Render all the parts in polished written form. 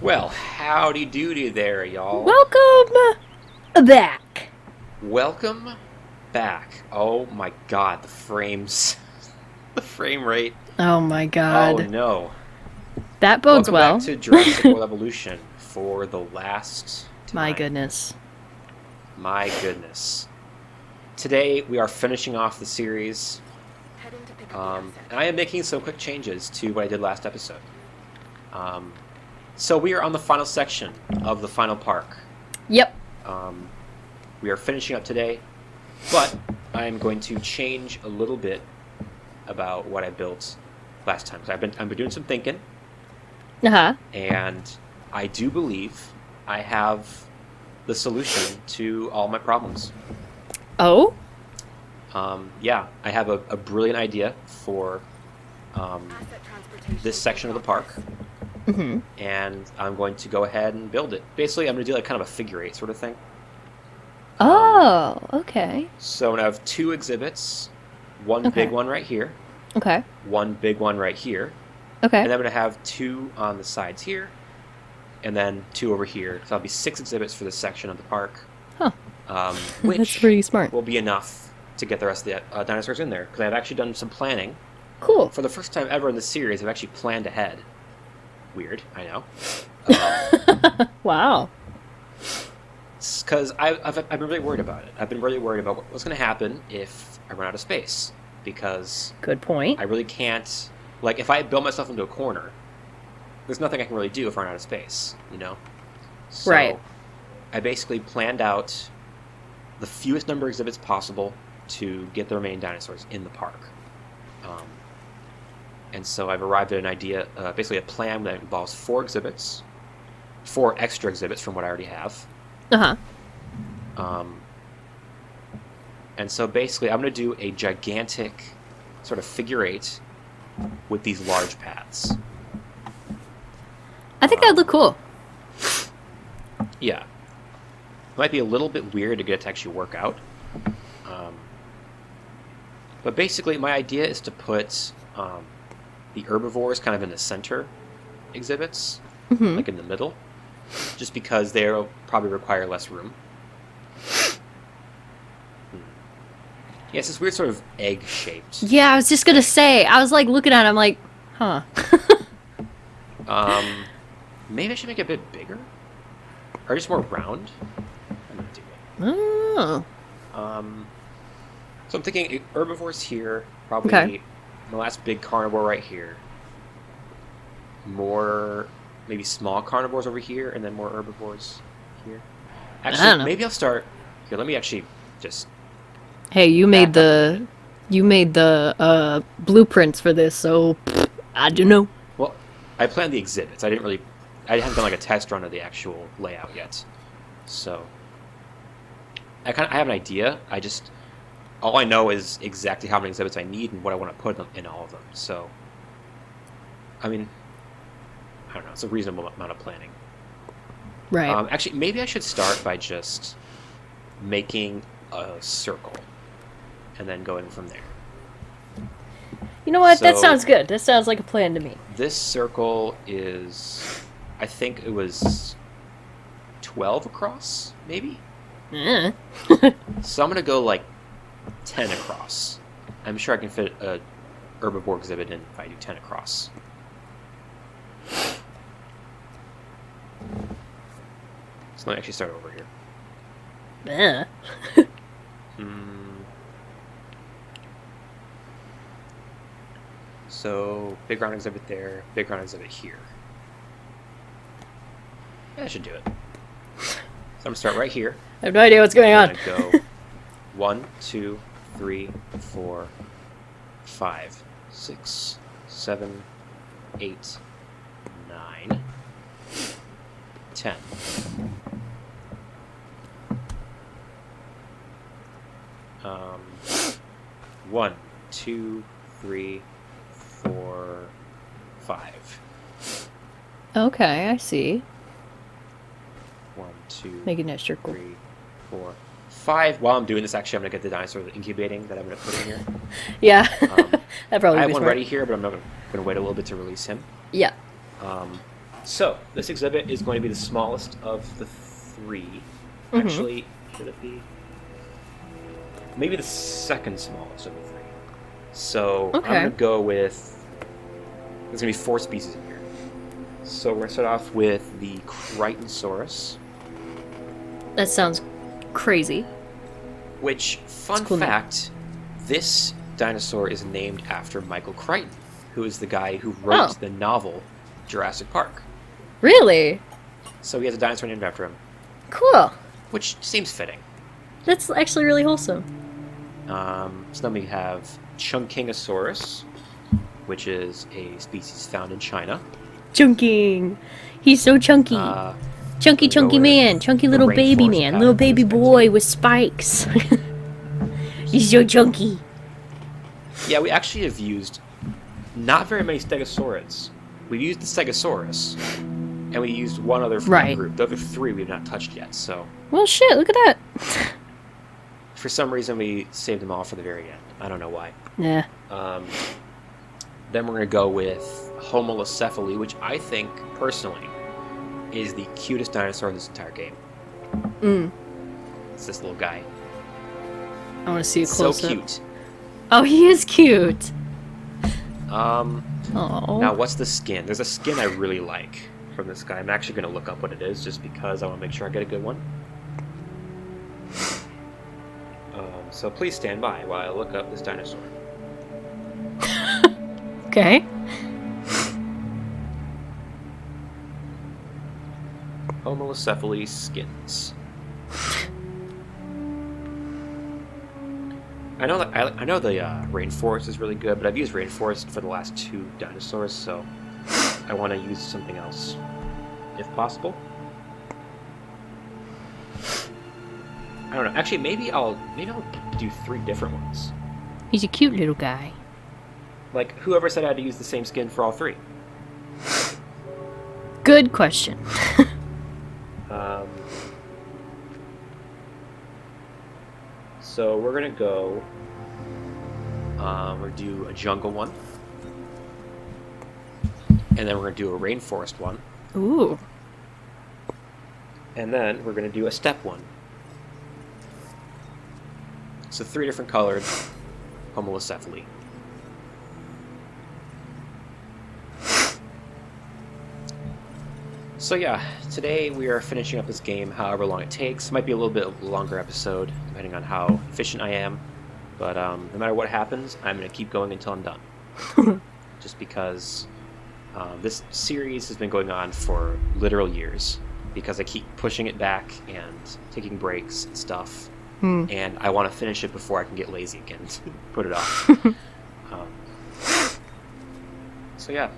Well, howdy doody there, y'all. Welcome back. Welcome back. Oh my god, the frames. The frame rate. Oh my Oh god. no. That bodes Welcome back well. to Jurassic World Evolution for the last My time. goodness. My goodness. Today we are finishing off the series. And I am making some quick changes to what I did last episode. So we are on the final section of the final park. Yep. We are finishing up today, but I'm going to change a little bit about what I built last time. So I've been doing some thinking, Uh-huh. and I do believe I have the solution to all my problems. Oh? Yeah, I have a brilliant idea for this section of the park, Mm-hmm. and I'm going to go ahead and build it. Basically, I'm going to do like kind of a figure eight sort of thing. Oh, okay. So I'm going to have two exhibits, one Okay. big one right here, Okay. one big one right here, Okay. and then I'm going to have two on the sides here, and then two over here. So that'll be 6 exhibits for this section of the park, Huh. That's which pretty smart. will be enough to get the rest of the dinosaurs in there, because I've actually done some planning. Cool. For the first time ever in the series, I've actually planned ahead. Weird, I know. Wow. Because I've been really worried about it. I've been really worried about what's going to happen if I run out of space. Because Good point. I really can't... Like, if I build myself into a corner, there's nothing I can really do if I run out of space, you know? So Right. I basically planned out the fewest number of exhibits possible to get the remaining dinosaurs in the park. And so I've arrived at an idea, basically a plan that involves 4 exhibits, 4 extra exhibits from what I already have. Uh-huh. And so basically I'm going to do a gigantic sort of figure eight with these large paths. I think that'd look cool. Yeah. It might be a little bit weird to get it to actually work out. But basically my idea is to put the herbivores kind of in the center exhibits, Mm-hmm. like in the middle, just because they'll probably require less room. Yeah, it's this weird sort of egg-shaped. Yeah, I was just gonna say. I was like looking at it, I'm like, huh. Maybe I should make it a bit bigger? Or just more round? I'm gonna do it. Oh. So I'm thinking herbivores here, probably Okay. the last big carnivore right here. More, maybe small carnivores over here, and then more herbivores here. I don't Actually, know. maybe I'll start here. Let me actually just... Hey, you made Back up. the blueprints for this, so I don't know. Well, I planned the exhibits. I haven't done like a test run of the actual layout yet. So I have an idea. All I know is exactly how many exhibits I need and what I want to put in all of them. So, I mean, I don't know. It's a reasonable amount of planning. Right. Actually, maybe I should start by just making a circle and then going from there. You know what? That So- sounds good. That sounds like a plan to me. This circle is, I think it was 12 across, maybe? Eh. So I'm going to go like 10 across. I'm sure I can fit a herbivore exhibit in if I do 10 across. So let me actually start over here. Eh. So big round exhibit there, big round exhibit here. Yeah, that should do it. So I'm going to start right here. I have no idea what's going I'm on. going to go 1, 2, 3, 4, 5, 6, 7, 8, 9, 10. Um, 1, 2, 3, 4, 5. Okay, I see. 1, 2, Making a circle. 3, 4, 5. While I'm doing this, actually, I'm going to get the dinosaur incubating that I'm going to put in here. Yeah. Um, That probably I be have one smart. ready here, but I'm not going to wait a little bit to release him. Yeah. So, this exhibit is going to be the smallest of the three. Actually, should it be? Maybe the second smallest of the three. So, I'm going to go with... There's going to be 4 species in here. So, we're going to start off with the Crichtonsaurus. That sounds crazy. Which, fun fact, this dinosaur is named after Michael Crichton, who is the guy who wrote the novel Jurassic Park. Really? So he has a dinosaur named after him. Cool. Which seems fitting. That's actually really wholesome. So then we have Chungkingosaurus, which is a species found in China. Chunking. He's so chunky. Chunky man. Chunky little baby man. Little baby boy with spikes. He's so chunky. Yeah, we actually have used not very many Stegosaurids. We've used the Stegosaurus, and we used one other from the group. The other 3 we've not touched yet, so... Well, shit, look at that. For some reason, we saved them all for the very end. I don't know why. Yeah. Then we're going to go with Homalocephali, which I think, personally, is the cutest dinosaur in this entire game. It's this little guy. I want to see a close-up. So cute. Oh, he is cute. Now, what's the skin? There's a skin I really like from this guy. I'm actually going to look up what it is, just because I want to make sure I get a good one. So please stand by while I look up this dinosaur. Okay. Homalocephali skins. I know the rainforest is really good, but I've used rainforest for the last 2 dinosaurs, so I want to use something else, if possible. I don't know. Actually, maybe I'll do 3 different ones. He's a cute little guy. Like, whoever said I had to use the same skin for all 3? Good question. So we're gonna go. We're gonna do a jungle one, and then we're gonna do a rainforest one. Ooh. And then we're gonna do a steppe one. So 3 different colored Homalocephali. So yeah, today we are finishing up this game however long it takes. It might be a little bit longer episode, depending on how efficient I am. But no matter what happens, I'm going to keep going until I'm done. Just because this series has been going on for literal years. Because I keep pushing it back and taking breaks and stuff. And I want to finish it before I can get lazy again and put it off. So yeah.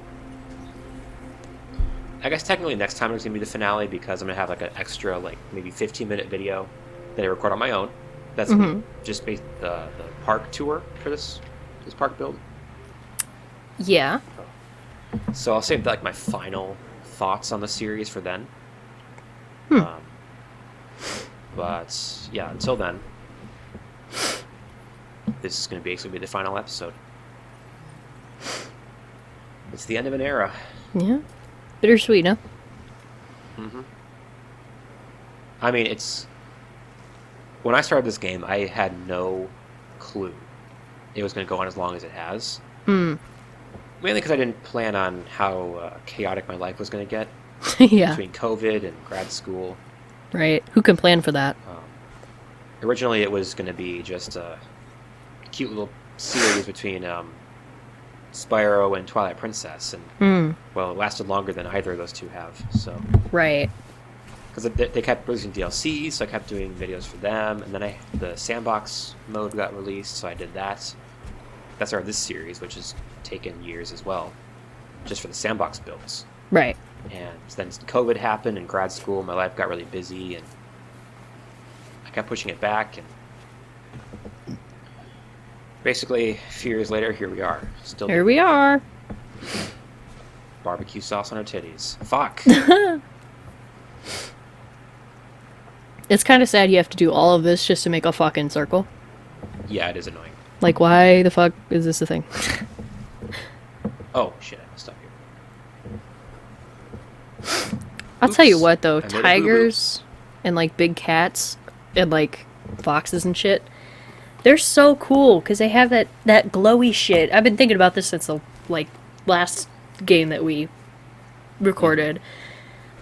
I guess technically next time is going to be the finale because I'm going to have like an extra like maybe 15-minute video that I record on my own. That's just based the park tour for this park build. Yeah. So I'll save like my final thoughts on the series for then. But yeah, until then, this is going to basically be the final episode. It's the end of an era. Yeah. Bittersweet, huh? I mean, it's... When I started this game, I had no clue it was going to go on as long as it has. Mainly because I didn't plan on how chaotic my life was going to get. Yeah. Between COVID and grad school. Right. Who can plan for that? Originally, it was going to be just a cute little series between... Spyro and Twilight Princess, and well, it lasted longer than either of those 2 have. So right, because they kept releasing DLCs, so I kept doing videos for them, and then the sandbox mode got released, so I did that. That started this series, which has taken years as well, just for the sandbox builds. Right. And then COVID happened, and grad school, my life got really busy, and I kept pushing it back, and basically, a few years later, here we are. Still here we are. Barbecue sauce on our titties. Fuck. It's kind of sad you have to do all of this just to make a fucking circle. Yeah, it is annoying. Like, why the fuck is this a thing? Oh, shit, I messed up here. I'll tell you Oops, what though, I made a boo-boo. tigers and like big cats and like foxes and shit, they're so cool because they have that glowy shit. I've been thinking about this since the like last game that we recorded.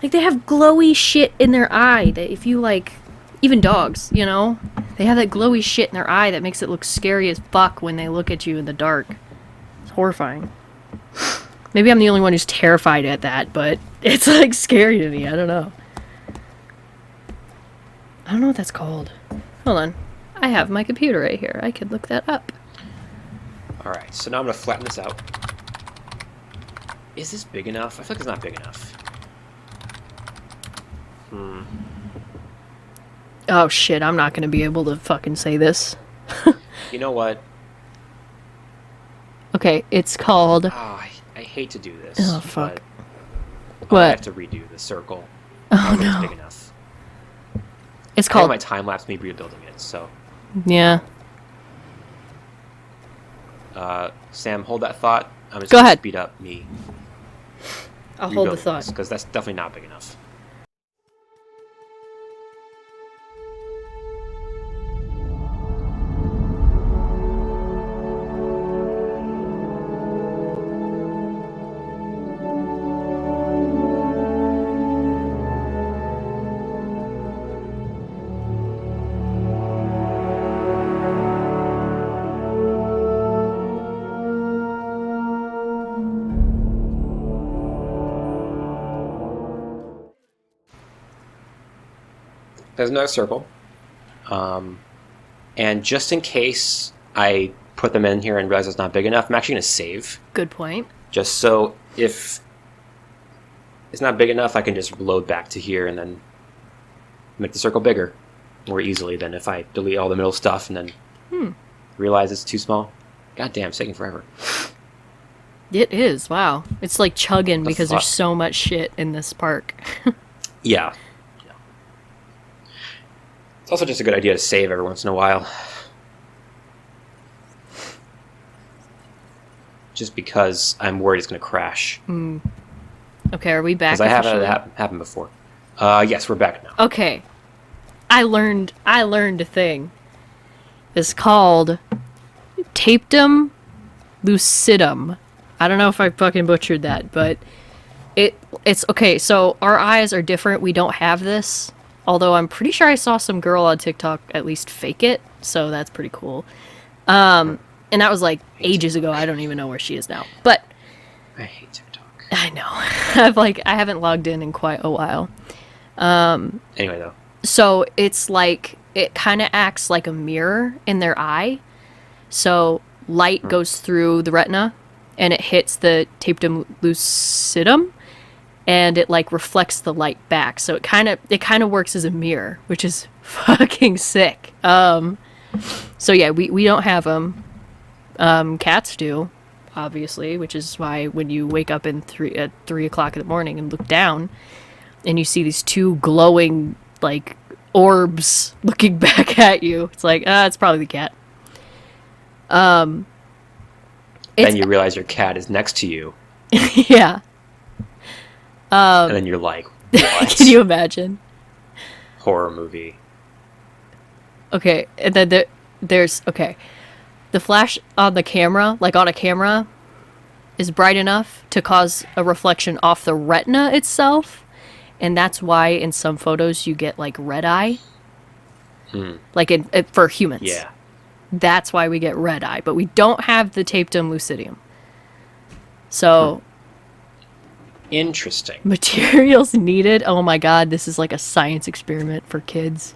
Like they have glowy shit in their eye that if you like, even dogs, you know, they have that glowy shit in their eye that makes it look scary as fuck when they look at you in the dark. It's horrifying. Maybe I'm the only one who's terrified at that, but it's like scary to me. I don't know. I don't know what that's called. Hold on. I have my computer right here. I could look that up. Alright, so now I'm going to flatten this out. Is this big enough? I feel like it's not big enough. Oh shit, I'm not gonna be able to fucking say this. You know what? Okay, it's called... Oh, I hate to do this. Oh, fuck. But What? I have to redo the circle. Oh, It's no. big enough. It's I have called... my time lapse me rebuilding it, so... Yeah. Sam, hold that thought. I'm just Go gonna ahead. speed up me. I'll hold the thought. Because that's definitely not big enough. There's another circle. And just in case I put them in here and realize it's not big enough, I'm actually going to save. Good point. Just so if it's not big enough, I can just load back to here and then make the circle bigger more easily than if I delete all the middle stuff and then realize it's too small. God damn, it's taking forever. It is, wow. It's like chugging The because fuck? there's so much shit in this park. Yeah. It's also just a good idea to save every once in a while. Just because I'm worried it's going to crash. Okay, are we back Because I haven't officially? had that happen before. Yes, we're back now. Okay. I learned a thing. It's called Tapetum lucidum. I don't know if I fucking butchered that, but it's okay. So our eyes are different. We don't have this. Although I'm pretty sure I saw some girl on TikTok at least fake it, so that's pretty cool. And that was like ages ago. I don't even know where she is now. But I hate TikTok. I know. I haven't logged in quite a while. Anyway, though. So it's like it kind of acts like a mirror in their eye. So light goes through the retina and it hits the tapetum lucidum and it like reflects the light back. So it kind of works as a mirror, which is fucking sick. So yeah, we don't have them. Cats do, obviously, which is why when you wake up at 3 o'clock in the morning and look down and you see these two glowing like orbs looking back at you, it's like, it's probably the cat. Then you realize your cat is next to you, Yeah. and then you're like, what? Can you imagine? Horror movie. Okay, and then there's okay. The flash on the camera, like on a camera, is bright enough to cause a reflection off the retina itself, and that's why in some photos you get like red eye. Like for humans. Yeah. That's why we get red eye, but we don't have the tapetum lucidium. So Interesting. materials needed. Oh my god, this is like a science experiment for kids.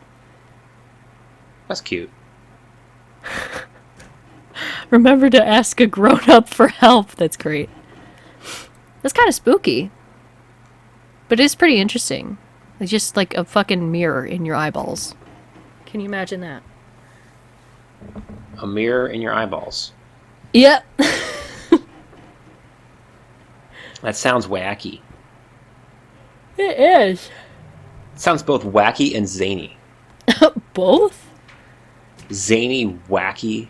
That's cute. Remember to ask a grown-up for help. That's great. That's kind of spooky. But it is pretty interesting. It's just like a fucking mirror in your eyeballs. Can you imagine that? A mirror in your eyeballs. Yep. That sounds wacky. It is. It sounds both wacky and zany. Both? Zany, wacky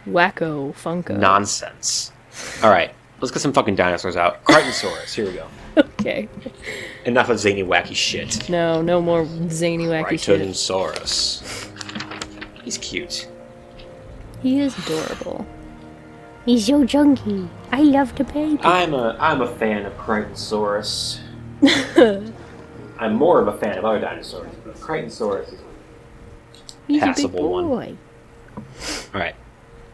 Wacko, funko. nonsense. All right. Let's get some fucking dinosaurs out. Crichtonsaurus, here we go. Okay. Enough of zany wacky shit. No more zany wacky shit. Crichtonsaurus. He's cute. He is adorable. He's so chunky. I love the baby. I'm a fan of Crichtonsaurus. I'm more of a fan of other dinosaurs, but Crichtonsaurus is He's a big passable one. boy. Alright.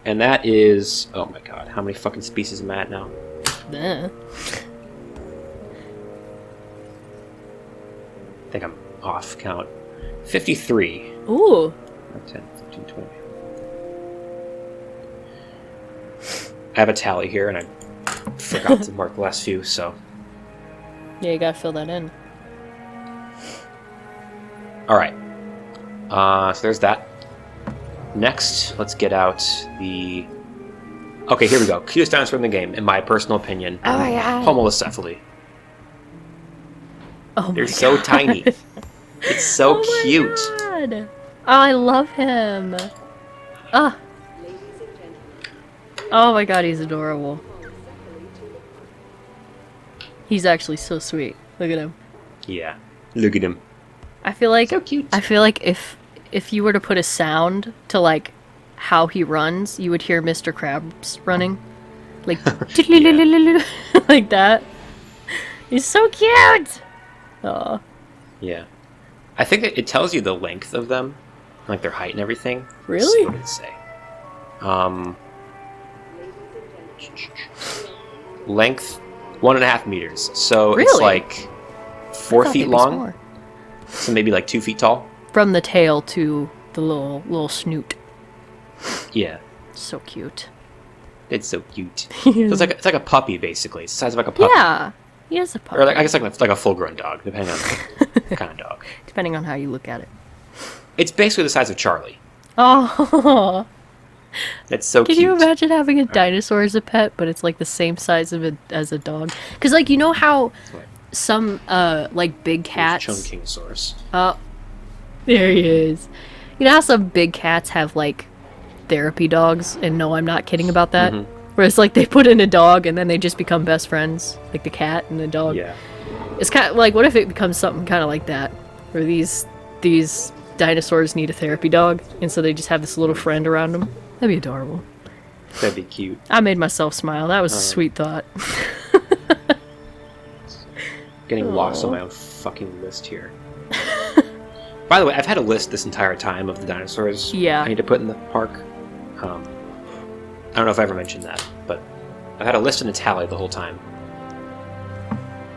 And that is... Oh my god, how many fucking species am I at now? Duh. I think I'm off count. 53. Ooh. 10, 15, 20. I have a tally here, and I forgot to mark the last few, so... Yeah, you gotta fill that in. Alright. So there's that. Next, let's get out the... Okay, here we go. Cutest dinosaur in the game, in my personal opinion. Oh my god. Homolocephaly. Oh They're my so god. tiny. It's so Oh my cute. God. Oh, I love him. Ah. Oh my god, he's adorable. He's actually so sweet. Look at him. Yeah. Look at him. I feel like So cute. I feel like if you were to put a sound to like how he runs, you would hear Mr. Krabs running. Like like that. He's so cute. Aw. Yeah. I think it tells you the length of them, like their height and everything. Really? What did it say? Length 1.5 meters. So it's Really? like I 4 thought feet they'd be long. smaller. So maybe like 2 feet tall. From the tail to the little snoot. Yeah. So cute. It's so cute. So it's like a puppy basically. It's the size of like a puppy. Yeah. He is a puppy. Or like I guess like a full grown dog, depending on the kind of dog. Depending on how you look at it. It's basically the size of Charlie. Oh. It's so Can cute. you imagine having a dinosaur as a pet, but it's like the same size as a dog? Because like you know how Right. some like big cats. Chunkingosaurus. Oh, there he is. You know how some big cats have like therapy dogs, and no, I'm not kidding about that. Mhm. Whereas like they put in a dog and then they just become best friends, like the cat and the dog. Yeah. It's kind of like, what if it becomes something kind of like that, where these dinosaurs need a therapy dog, and so they just have this little friend around them. That'd be adorable. That'd be cute. I made myself smile. That was a sweet thought. Getting lost on Aw. my own fucking list here. By the way, I've had a list this entire time of the dinosaurs Yeah. I need to put in the park. I don't know if I ever mentioned that, but I've had a list and a tally the whole time.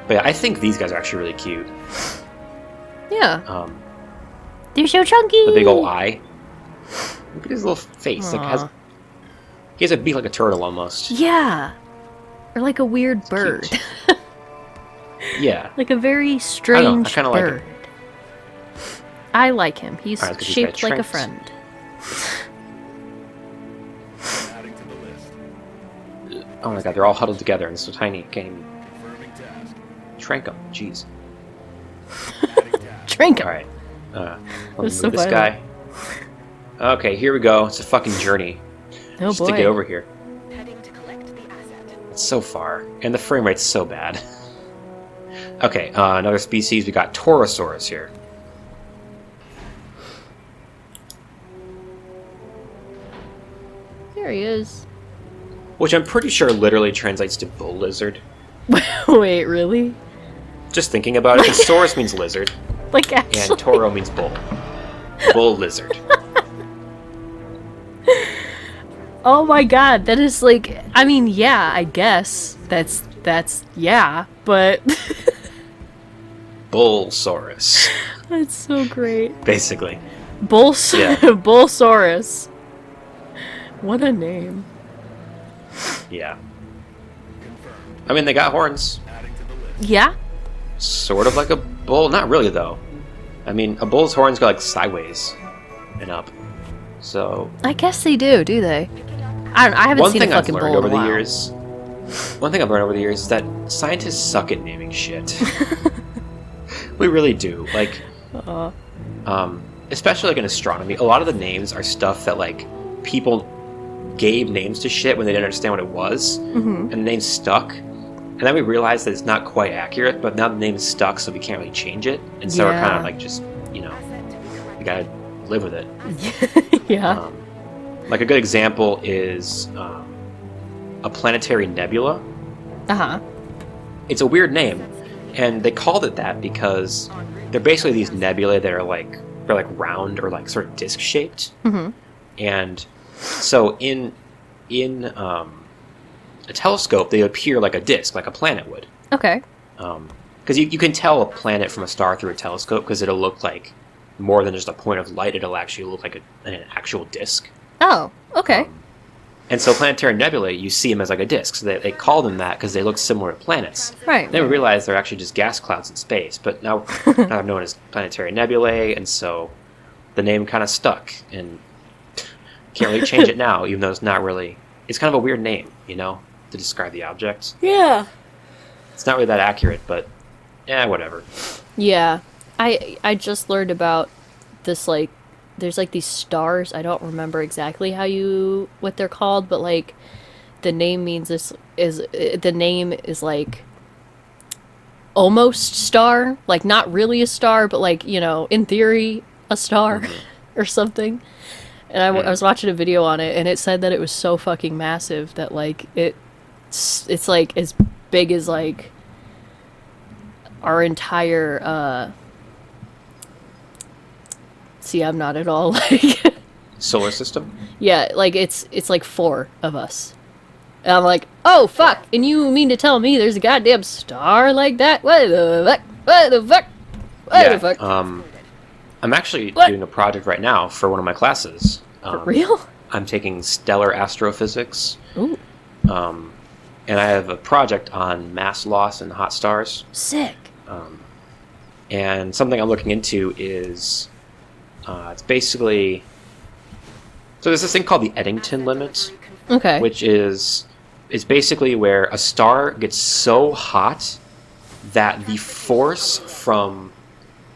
But yeah, I think these guys are actually really cute. Yeah. They're so chunky. The big old eye. Look at his little face. Like Aw. he has a beak like a turtle almost. Yeah. Or like a weird bird. cute. Yeah. Like a very I strange kinda like bird. him. I like him. He's Alright, 'cause he's got shaped like a stripes. friend. Adding to the list. Oh my god, they're all huddled together and so tiny. Can't even Confirming task. trank them. Jeez. Adding task. Drink him. Alright. Let me That's move so this guy. Okay, here we go. It's a fucking journey. Oh Just boy. to get over here. Heading to collect the asset. It's so far. And the frame rate's so bad. Okay, another species. We got Torosaurus here. There he is. Which I'm pretty sure literally translates to bull lizard. Wait, really? Just thinking about it, because Saurus means lizard, Like and actually? Toro means bull. Bull lizard. Oh my god, that is like, I mean, yeah, I guess. That's yeah, but Bullsaurus. that's so great. Basically. Yeah. Bullsaurus. What a name. Yeah. Confirmed. I mean, they got horns. Adding to the list. Yeah? Sort of like a bull. Not really, though. I mean, a bull's horns go like sideways and up. So, I guess they do they? I don't know, I haven't one seen a thing I've fucking learned bull in over a the while. years. One thing I've learned over the years is that scientists suck at naming shit. We really do. Like, especially like in astronomy, a lot of the names are stuff that like people gave names to shit when they didn't understand what it was, and the name stuck. And then we realized that it's not quite accurate, but now the name is stuck, so we can't really change it. And so we're kind of like just, you gotta live with it. Yeah. Like a good example is a planetary nebula. Uh-huh. It's a weird name, and they called it that because they're basically these nebulae that are they're like round or like sort of disc shaped. Mm-hmm. And so in a telescope, they appear like a disc, like a planet would. Okay. Because you can tell a planet from a star through a telescope because it'll look like more than just a point of light. It'll actually look like an actual disc. Oh, okay. And so planetary nebulae, you see them as like a disc. So they call them that because they look similar to planets. Right. Then we realized they're actually just gas clouds in space. But now they're known as planetary nebulae, and so the name kind of stuck. And can't really change it now, even though it's not really... It's kind of a weird name, to describe the object. Yeah. It's not really that accurate, but yeah, whatever. Yeah. I just learned about this, like, there's like these stars. I don't remember exactly what they're called, but like the name means the name is like almost star, like not really a star, but like, in theory a star or something. And I was watching a video on it, and it said that it was so fucking massive that like it's like as big as like our entire see, I'm not at all like Solar system? yeah, like it's like 4 of us. And I'm like, oh fuck, and you mean to tell me there's a goddamn star like that? What the fuck? What the fuck? What the fuck? I'm actually What? doing a project right now for one of my classes. For real? I'm taking stellar astrophysics. Ooh, And I have a project on mass loss in hot stars. sick. And something I'm looking into is it's basically... So there's this thing called the Eddington limit, Okay. which is basically where a star gets so hot that the force from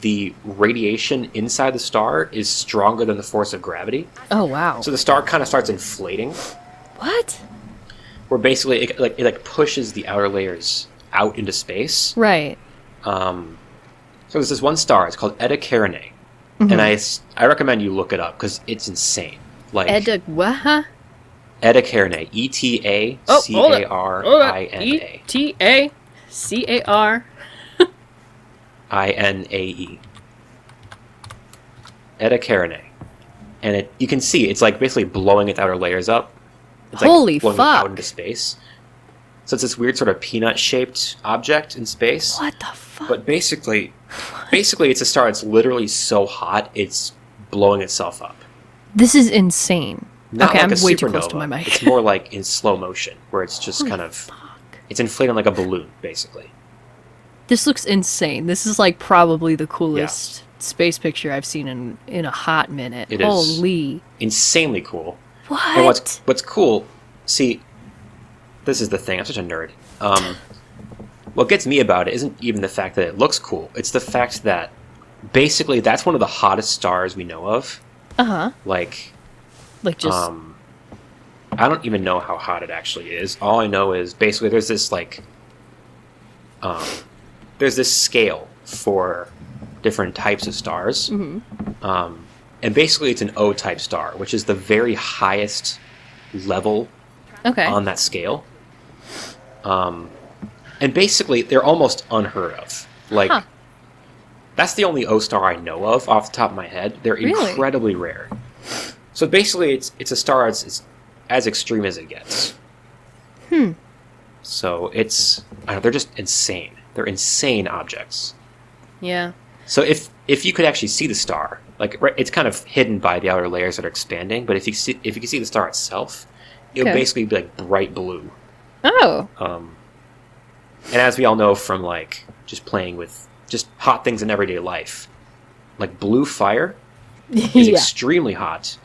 the radiation inside the star is stronger than the force of gravity. Oh wow. So the star kind of starts inflating, What? where basically it pushes the outer layers out into space. Right. So there's this one star. It's called Eta Carinae, and I recommend you look it up because it's insane. Like What? Huh? Eta Carinae, ETACARINA. ETACAR. INAE. Eta Carinae. And you can see it's like basically blowing its outer layers up. It's Holy like blowing it out fuck. into space. So it's this weird sort of peanut-shaped object in space. What the fuck? But basically it's a star that's literally so hot it's blowing itself up. This is insane. Not okay, like I'm a way supernova. too close to my mic. It's more like in slow motion, where it's just kind of... It's inflating like a balloon, basically. This looks insane. This is like probably the coolest space picture I've seen in a hot minute. It is. Holy. Insanely cool. What? And what's cool... See, this is the thing. I'm such a nerd. What gets me about it isn't even the fact that it looks cool. It's the fact that basically that's one of the hottest stars we know of. Uh-huh. Like just I don't even know how hot it actually is. All I know is basically there's this scale for different types of stars. And basically it's an O-type star, which is the very highest level okay. on that scale. And basically they're almost unheard of. Like that's the only O star I know of off the top of my head. They're Really? incredibly rare. So basically it's a star that's as extreme as it gets. So they're just insane. They're insane objects. Yeah. So if you could actually see the star, like it's kind of hidden by the outer layers that are expanding, but if you can see the star itself, it would Okay. basically be like bright blue. Oh. And as we all know from like just playing with just hot things in everyday life, like blue fire is Yeah. extremely hot.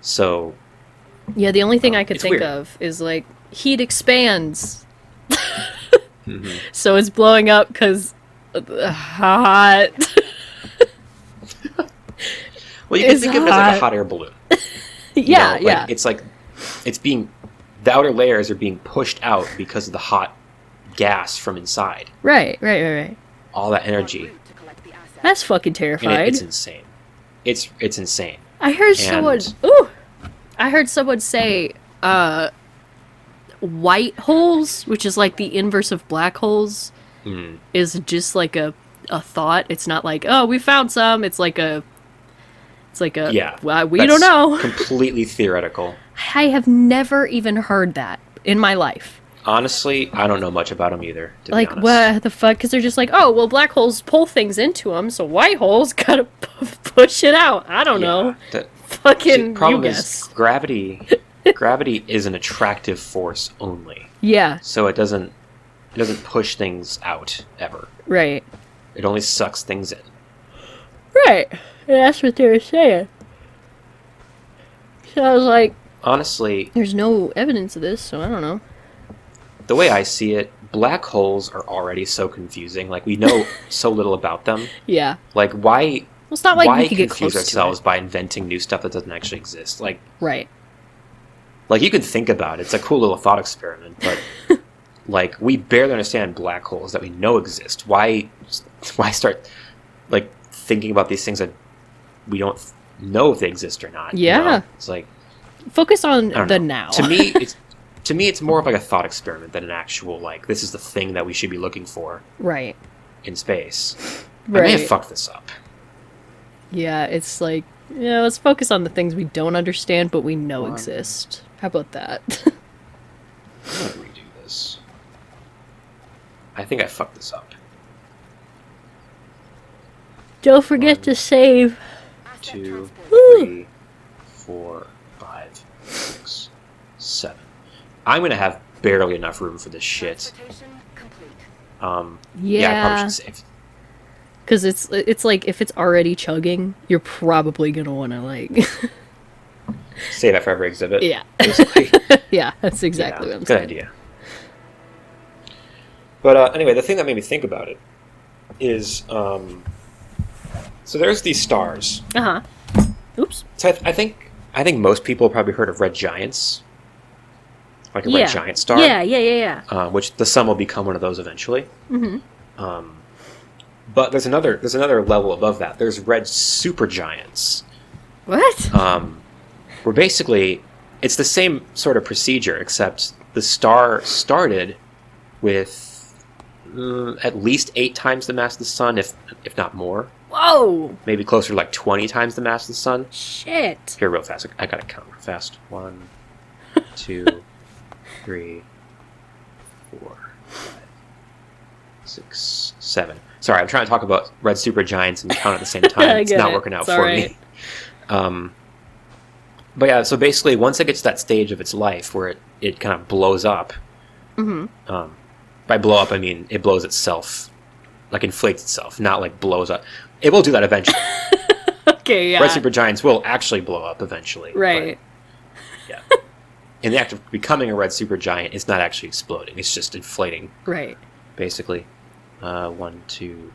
So Yeah, the only thing I could it's think weird. of is like heat expands. So it's blowing up because hot. well, you can It's think of it as like a hot. hot air balloon. Yeah, Like, yeah. It's like the outer layers are being pushed out because of the hot gas from inside. Right. All that energy. That's fucking And terrifying. it's insane. It's insane. I heard And- I heard someone say, white holes, which is like the inverse of black holes, is just like a thought. It's not like, oh, we found some. It's like a Yeah. well, we that's don't know. Completely theoretical. I have never even heard that in my life. Honestly, I don't know much about them either. To Like, be honest. what the fuck? Because they're just like, oh, well, black holes pull things into them, so white holes gotta push it out. I don't know. The Fucking, problem you is guess. gravity. Gravity is an attractive force only, Yeah, so it doesn't push things out ever. right. It only sucks things in. Right. That's what they were saying. So I was like, Honestly, there's no evidence of this, so I don't know. the way I see it, black holes are already so confusing. Like, we know so little about them. Yeah. Like, why? Well, it's not like why we could get confuse close ourselves to by inventing new stuff that doesn't actually exist? it. Right. Like you can think about it. It's a cool little thought experiment, but like we barely understand black holes that we know exist. Why start like thinking about these things that we don't know if they exist or not? you Yeah. know? It's like Focus on I don't the know. now. To me, it's more of like a thought experiment than an actual like this is the thing that we should be looking for Right. in space. I Right. may have fucked this up. Yeah, it's like, yeah, let's focus on the things we don't understand but we know exist. How about that? I'm gonna redo this. I think I fucked this up. Don't forget to save. 2, 3, 4, 5, 6, 7. I'm gonna have barely enough room for this shit. Yeah, I probably Yeah. should save. Because it's like, if it's already chugging, you're probably going to want to, like... Save that for every exhibit. yeah. Basically. Yeah, that's exactly what I'm Good saying. idea. But anyway, the thing that made me think about it is, so there's these stars. Uh-huh. Oops. So I think most people have probably heard of red giants, like a red giant star. Yeah. Which the sun will become one of those eventually. Mm-hmm. But there's another level above that. There's red supergiants. What? Where basically it's the same sort of procedure, except the star started with at least 8 times the mass of the sun, if not more. Whoa! Maybe closer to like 20 times the mass of the sun. Shit. Here, real fast. I gotta count real fast. 1, 2, 3, 4, 5, 6, 7. Sorry, I'm trying to talk about red supergiants and count at the same time. It's get not it. working out It's for alright. me. But yeah, so basically, once it gets to that stage of its life where it kind of blows up. By blow up, I mean it blows itself, like inflates itself, not like blows up. It will do that eventually. Okay, yeah. Red supergiants will actually blow up eventually. Right. But, yeah. In the act of becoming a red supergiant, it's not actually exploding. It's just inflating, Right. basically. 1, 2,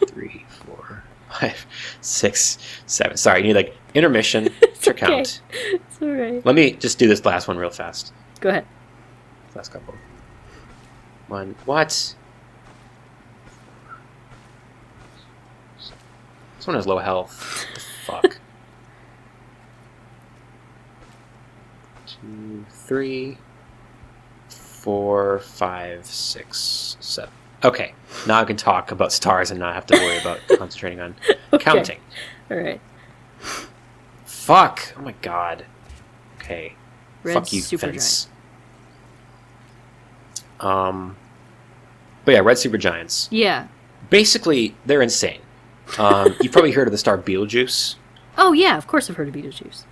3, 4, 5, 6, 7. Sorry, you need like intermission to okay. count. It's alright. Let me just do this last one real fast. Go ahead. Last couple. 1. What? This one has low health. What the fuck. 2, 3, 4, 5, 6, 7. Okay, now I can talk about stars and not have to worry about concentrating on counting. Alright. Fuck! Oh my god. Okay. Red Fuck you, supergiant. fence. But yeah, red supergiants. Yeah. Basically, they're insane. You've probably heard of the star Betelgeuse. Oh, yeah, of course I've heard of Beetlejuice.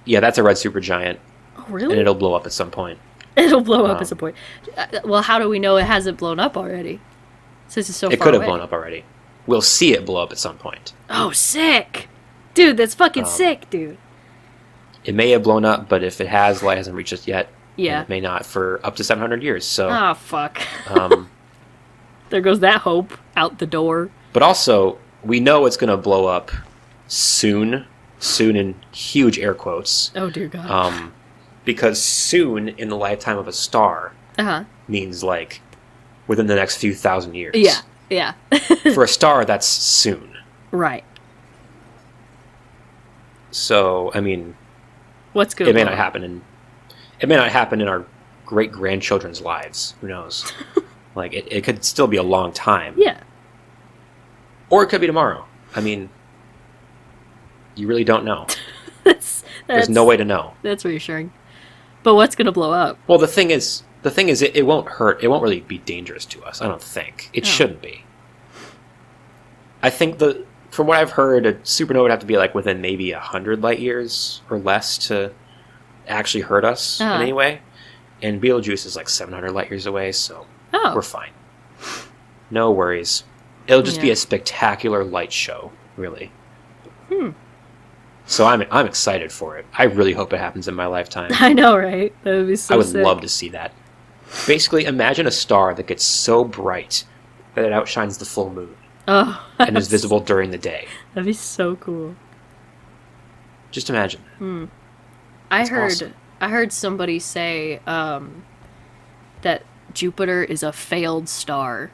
Yeah, that's a red supergiant, Oh, really? and it'll blow up at some point. It'll blow up at some point. Well, how do we know it hasn't blown up already? Since it's so It far could have away. blown up already. We'll see it blow up at some point. Oh, sick! Dude, that's fucking sick, dude. It may have blown up, but if it has, light hasn't reached us yet. Yeah. And it may not for up to 700 years. So, Oh, fuck. um, There goes that hope out the door. but also we know it's going to blow up soon. soon in huge air quotes, Oh dear God. because soon in the lifetime of a star Uh-huh. means like within the next few thousand years. Yeah. For a star, that's soon. Right. So, I mean, What's good? it may not happen in our great grandchildren's lives. Who knows? Like it could still be a long time. Yeah. Or it could be tomorrow. I mean, you really don't know. That's There's no way to know. That's reassuring. But what's gonna blow up? Well, the thing is, it won't hurt. It won't really be dangerous to us. I don't think it Oh. shouldn't be. I think from what I've heard, a supernova would have to be like within maybe 100 light years or less to actually hurt us in any way. And Betelgeuse is like 700 light years away, so we're fine. No worries. It'll just be a spectacular light show, really. So I'm excited for it. I really hope it happens in my lifetime. I know, right? That would be so I would sick. love to see that. Basically, imagine a star that gets so bright that it outshines the full moon Oh, and is visible during the day. that'd be so cool. Just imagine that. I awesome. heard somebody say that Jupiter is a failed star.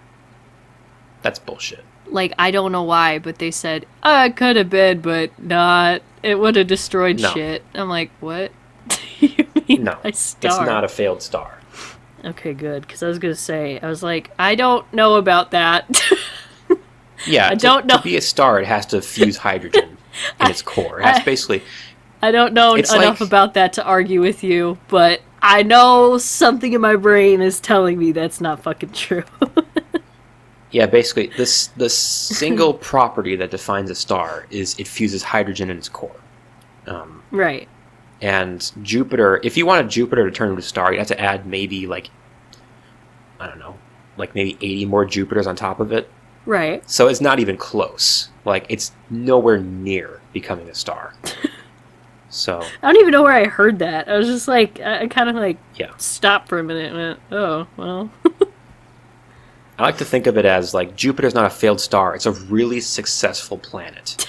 That's bullshit. Like, I don't know why, but they said, it could have been, but not. It would have destroyed No. shit. I'm like, what do you mean No, by it's star? not a failed star. Okay, good, because I was going to say, I was like, I don't know about that. Yeah, I don't know. To be a star, it has to fuse hydrogen in its core. It has basically... I don't know It's enough like- about that to argue with you, but I know something in my brain is telling me that's not fucking true. Yeah, basically, the single property that defines a star is it fuses hydrogen in its core. Right. And Jupiter, if you wanted Jupiter to turn into a star, you'd have to add maybe, like, I don't know, like maybe 80 more Jupiters on top of it. Right. So it's not even close. Like, it's nowhere near becoming a star. So, I don't even know where I heard that. I was just like, I kind of like yeah. stopped for a minute and went, oh, well. I like to think of it as, like, Jupiter's not a failed star. It's a really successful planet.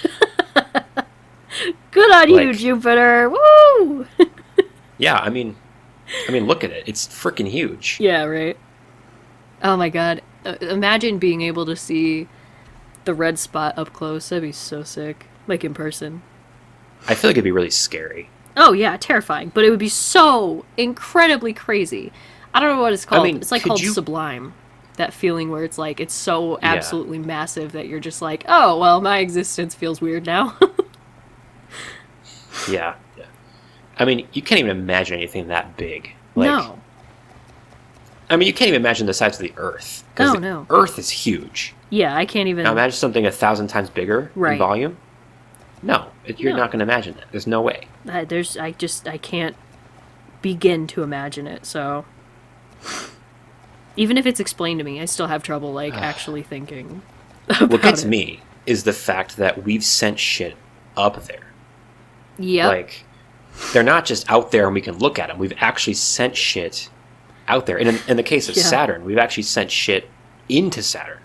Good on you, Like- Jupiter. Woo! Yeah, I mean, look at it. It's freaking huge. Yeah, right. Oh my god. Imagine being able to see the red spot up close. That'd be so sick. Like in person. I feel like it'd be really scary. Oh yeah, terrifying. But it would be so incredibly crazy. I don't know what it's called. mean, It's like could called you- sublime. That feeling where it's like, it's so Yeah. absolutely massive that you're just like, oh, well, my existence feels weird now. Yeah. I mean, you can't even imagine anything that big. Like, no. I mean, you can't even imagine the size of the Earth. Oh, The no. Earth is huge. Yeah, I can't even. Now imagine something 1,000 times bigger Right. in volume. No, you're No. not going to imagine that. There's no way. I can't begin to imagine it, so. Even if it's explained to me, I still have trouble, like, actually thinking about What gets it. me is the fact that we've sent shit up there. Yep. Like, they're not just out there and we can look at them. We've actually sent shit out there. And in the case of Yeah. Saturn, we've actually sent shit into Saturn.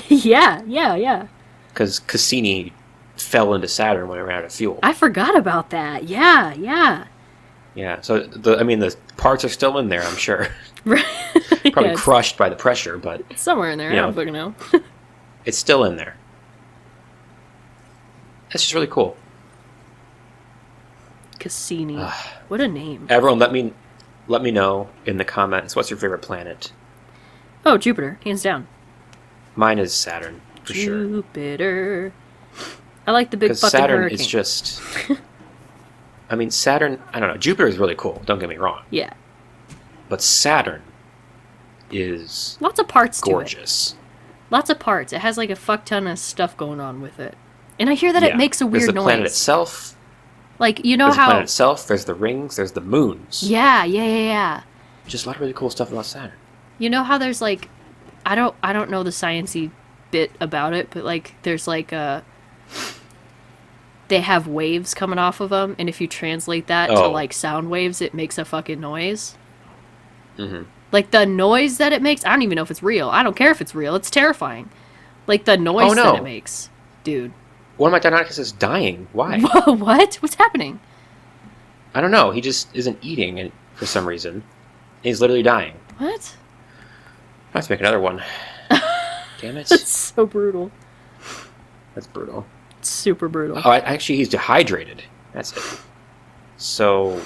yeah. Because Cassini fell into Saturn when it ran out of fuel. I forgot about that. Yeah. Yeah, so the parts are still in there, I'm sure. Right. Probably Yeah, crushed by the pressure, but it's somewhere in there. you I know. don't fucking know. it's still in there. That's just really cool. Cassini. What a name. Everyone, let me know in the comments what's your favorite planet. Oh, Jupiter, hands down. Mine is Saturn for sure. Jupiter. I like the big Because fucking Saturn hurricane. is just. I mean, Saturn. I don't know. Jupiter is really cool. Don't get me wrong, Yeah. but Saturn is Lots of parts to it. gorgeous. Lots of parts. It has like a fuck ton of stuff going on with it. And I hear that it Yeah. makes a There's weird the planet noise. itself. Like, you know There's the how... planet itself. There's the rings. There's the moons. Yeah. Just a lot of really cool stuff about Saturn. You know how there's like... I don't know the sciencey bit about it, but like there's like they have waves coming off of them, and if you translate that to Oh. like sound waves, it makes a fucking noise. Mm-hmm. Like the noise that it makes, I don't even know if it's real. I don't care if it's real. It's terrifying. Like the noise Oh, no. that it makes, dude. One of my Deinonychus is dying. Why? Whoa, what? What's happening? I don't know. He just isn't eating and for some reason. He's literally dying. What? I have to make another one. Damn it. That's so brutal. That's brutal. Super brutal. Oh, actually, he's dehydrated. That's it. So,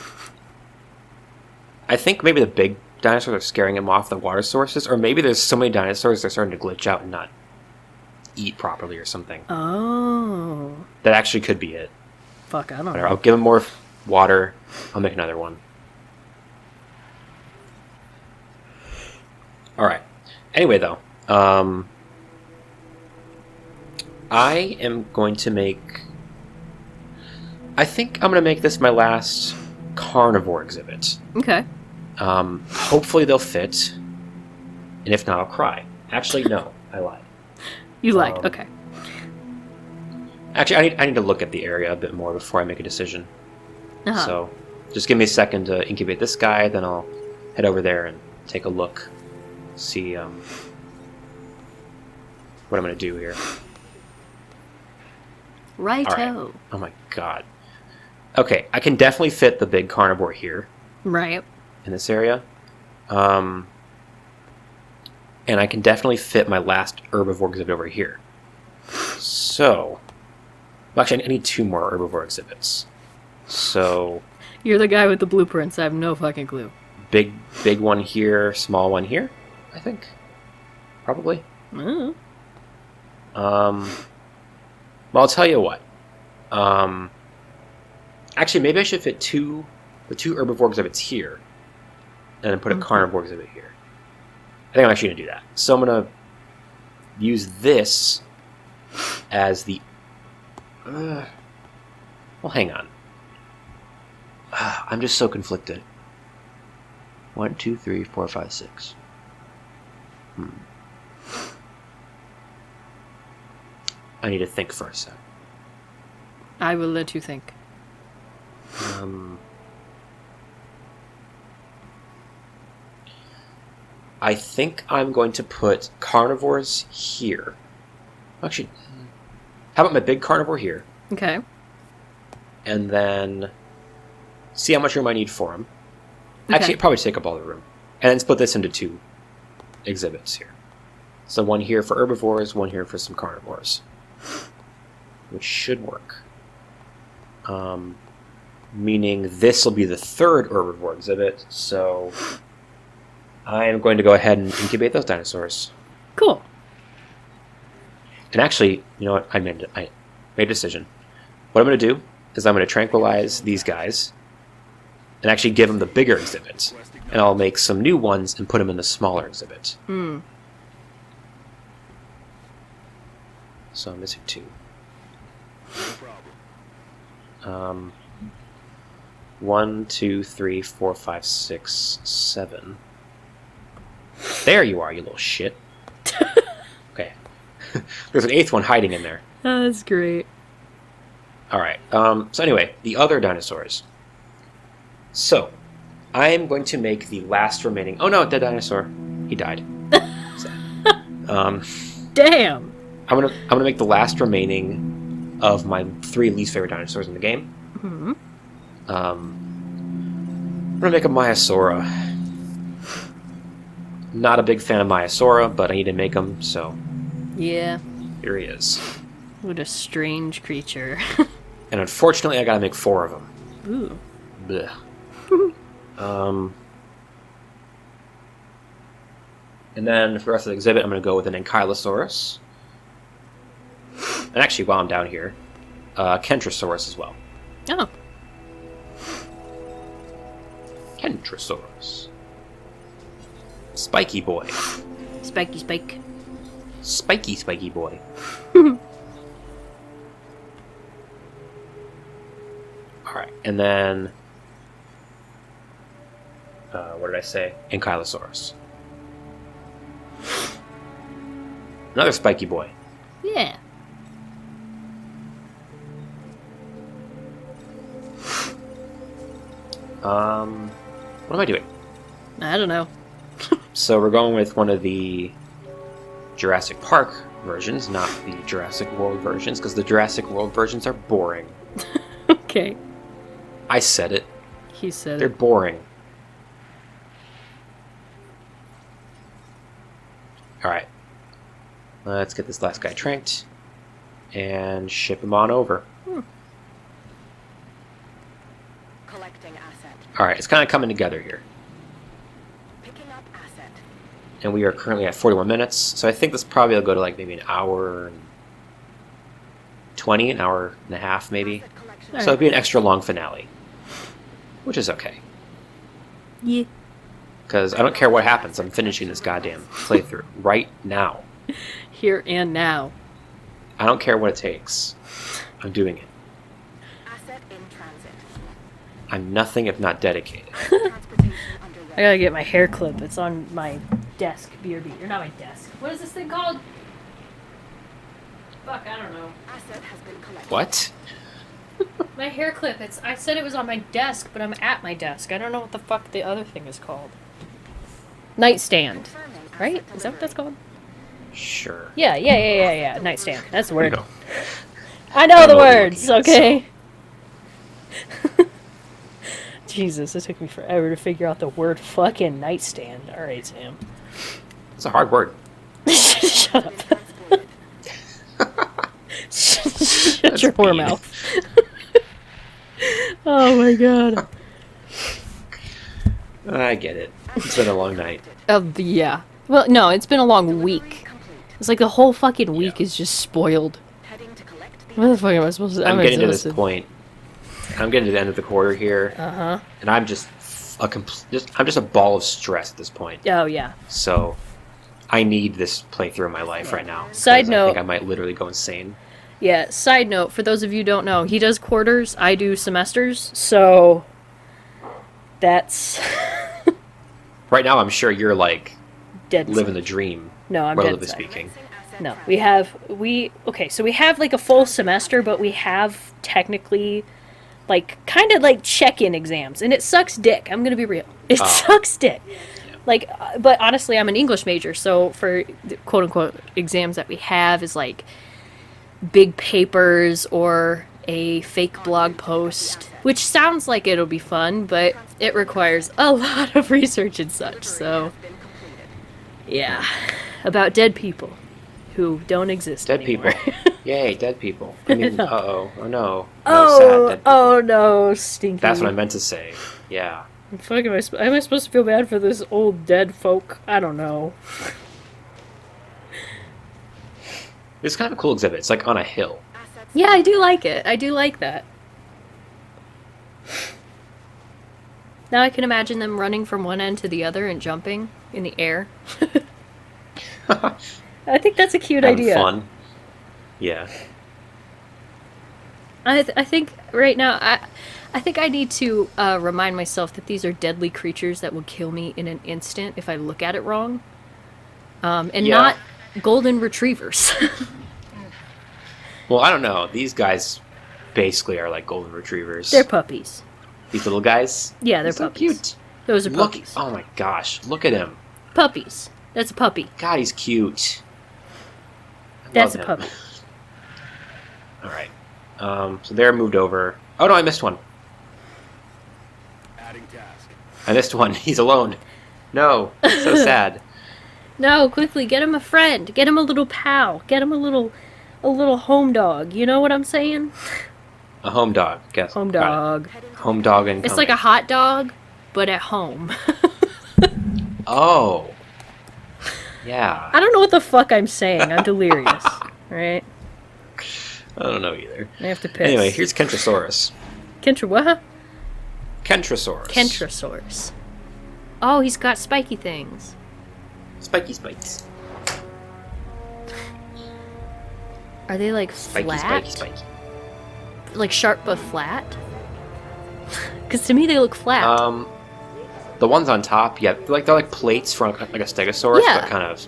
I think maybe the big dinosaurs are scaring him off the water sources, or maybe there's so many dinosaurs they're starting to glitch out and not eat properly or something. Oh. That actually could be it. Fuck, I don't Whatever. know. I'll give him more water. I'll make another one. Alright. Anyway, though. I am going to make... I think I'm going to make this my last carnivore exhibit. Okay. Hopefully they'll fit. And if not, I'll cry. Actually, no. I lied. You lied. Okay. Actually, I need to look at the area a bit more before I make a decision. Uh-huh. So, just give me a second to incubate this guy, then I'll head over there and take a look. See what I'm going to do here. Righto. Alright. Oh my god. Okay, I can definitely fit the big carnivore here Right. in this area. And I can definitely fit my last herbivore exhibit over here. So, well, actually, I need 2 more herbivore exhibits. So, You're the guy with the blueprints. I have no fucking clue. big one here, small one here, I think. Probably. Oh. Well, I'll tell you what. Actually, maybe I should fit the 2 herbivore exhibits here, and then put a carnivore exhibit here. I think I'm actually going to do that. So I'm going to use this as the... well, hang on. I'm just so conflicted. 1, 2, 3, 4, 5, 6. I need to think for a sec. I will let you think. I think I'm going to put carnivores here. Actually, how about my big carnivore here? Okay. And then see how much room I need for him. Okay. Actually, it'd probably take up all the room. And then split this into 2 exhibits here. So one here for herbivores, one here for some carnivores. Which should work. Meaning this will be the 3rd herbivore exhibit, so I am going to go ahead and incubate those dinosaurs. Cool. And actually, you know what? I made a decision. What I'm going to do is I'm going to tranquilize these guys and actually give them the bigger exhibit. And I'll make some new ones and put them in the smaller exhibit. Hmm. So I'm missing 2. No problem. 1, 2, 3, 4, 5, 6, 7. There you are, you little shit. Okay. There's an 8th one hiding in there. That's great. Alright, so anyway, the other dinosaurs. So, I am going to make the last remaining... Oh no, dead dinosaur. He died. Damn. I'm gonna make the last remaining of my 3 least favorite dinosaurs in the game. Mm-hmm. I'm gonna make a Maiasaura. Not a big fan of Maiasaura, but I need to make them, so Yeah. here he is. What a strange creature. And unfortunately, I gotta make 4 of them. Ooh. Blech. And then for the rest of the exhibit, I'm gonna go with an Ankylosaurus. And actually, while I'm down here, Kentrosaurus as well. Oh. Kentrosaurus. Spiky boy. Spiky spike. Spiky boy. Alright, and then... what did I say? Ankylosaurus. Another spiky boy. Yeah. What am I doing? I don't know. So we're going with one of the Jurassic Park versions, not the Jurassic World versions, because the Jurassic World versions are boring. Okay. I said it. He said They're it. boring. Alright. Let's get this last guy tranked. And ship him on over. Collecting asset. Alright, it's kind of coming together here. Picking up asset. And we are currently at 41 minutes, so I think this probably will go to like maybe an hour and 20, an hour and a half maybe. Asset collection. Alright. So it'll be an extra long finale. Which is okay. Yeah. Because I don't care what happens, I'm finishing this goddamn playthrough right now. Here and now. I don't care what it takes. I'm doing it. Asset in transit. I'm nothing if not dedicated. Transportation underway. I gotta get my hair clip. It's on my desk, BRB. Or not my desk. What is this thing called? Fuck, I don't know. Asset has been collected. What? My hair clip. I said it was on my desk, but I'm at my desk. I don't know what the fuck the other thing is called. Nightstand. Confirming asset Right? Is that what that's delivery. called? Sure. Yeah. Nightstand. That's the word. No. I know I the know what you're words, looking at, okay? Jesus, it took me forever to figure out the word fucking nightstand. Alright, Sam. It's a hard word. Shut up. Been transported. Shut That's your whore mean. mouth. Oh my god. I get it. It's been a long night. Yeah. Well, no, it's been a long week. Complete. It's like the whole fucking week Yeah. is just spoiled. Heading to collect the What the fuck am I supposed to? I'm getting to this exhausted. point. I'm getting to the end of the quarter here, Uh-huh. and I'm just I'm just a ball of stress at this point. Oh, yeah. So I need this playthrough in my life right now. 'cause Side I note- think I might literally go insane. Yeah, side note, for those of you who don't know, he does quarters, I do semesters, so that's Right now, I'm sure you're like dead. living the dream, No, I'm dead. relatively inside. speaking. asset No, track. so we have like a full semester, but we have technically like kind of like check-in exams, and it sucks dick. I'm gonna be real. It Oh. sucks dick. Like, but honestly, I'm an English major, so for the quote unquote exams that we have is like big papers or a fake blog post, which sounds like it'll be fun, but it requires a lot of research and such. So, Been completed. yeah, about dead people who don't exist Dead anymore. people. Yay, dead people. I mean, uh-oh. Oh, no. No, sad Oh, dead people. oh no, stinky. That's what I meant to say. Yeah. Fuck, am I supposed to feel bad for this old dead folk? I don't know. It's kind of a cool exhibit. It's like on a hill. Assets Yeah, I do like it. I do like that. Now I can imagine them running from one end to the other and jumping in the air. I think that's a cute Having idea. fun. Yeah. I think right now I think I need to remind myself that these are deadly creatures that will kill me in an instant if I look at it wrong, and Yeah. not golden retrievers. Well, I don't know. These guys basically are like golden retrievers. They're puppies. These little guys. Yeah, they're so puppies. cute. Those are Look. puppies. Oh my gosh. Look at him. Puppies. That's a puppy. God, he's cute. I That's a love puppy. him. All right. So they're moved over. Oh no, I missed one. Adding task. I missed one. He's alone. No. So sad. No, quickly, get him a friend. Get him a little pal. Get him a little home dog. You know what I'm saying? A home dog. Guess. Home Got dog. heading it. to Home dog and. It's like a hot dog, but at home. Oh. Yeah. I don't know what the fuck I'm saying. I'm delirious. Right? I don't know either. I have to piss. Anyway, here's Kentrosaurus. What? Kentrosaurus. Kentrosaurus. Oh, he's got spiky things. Spiky spikes. Are they like Spiky, flat? spiky, spiky. Like sharp but flat? Because to me they look flat. The ones on top, yeah, they're like plates from like a stegosaurus, Yeah. but kind of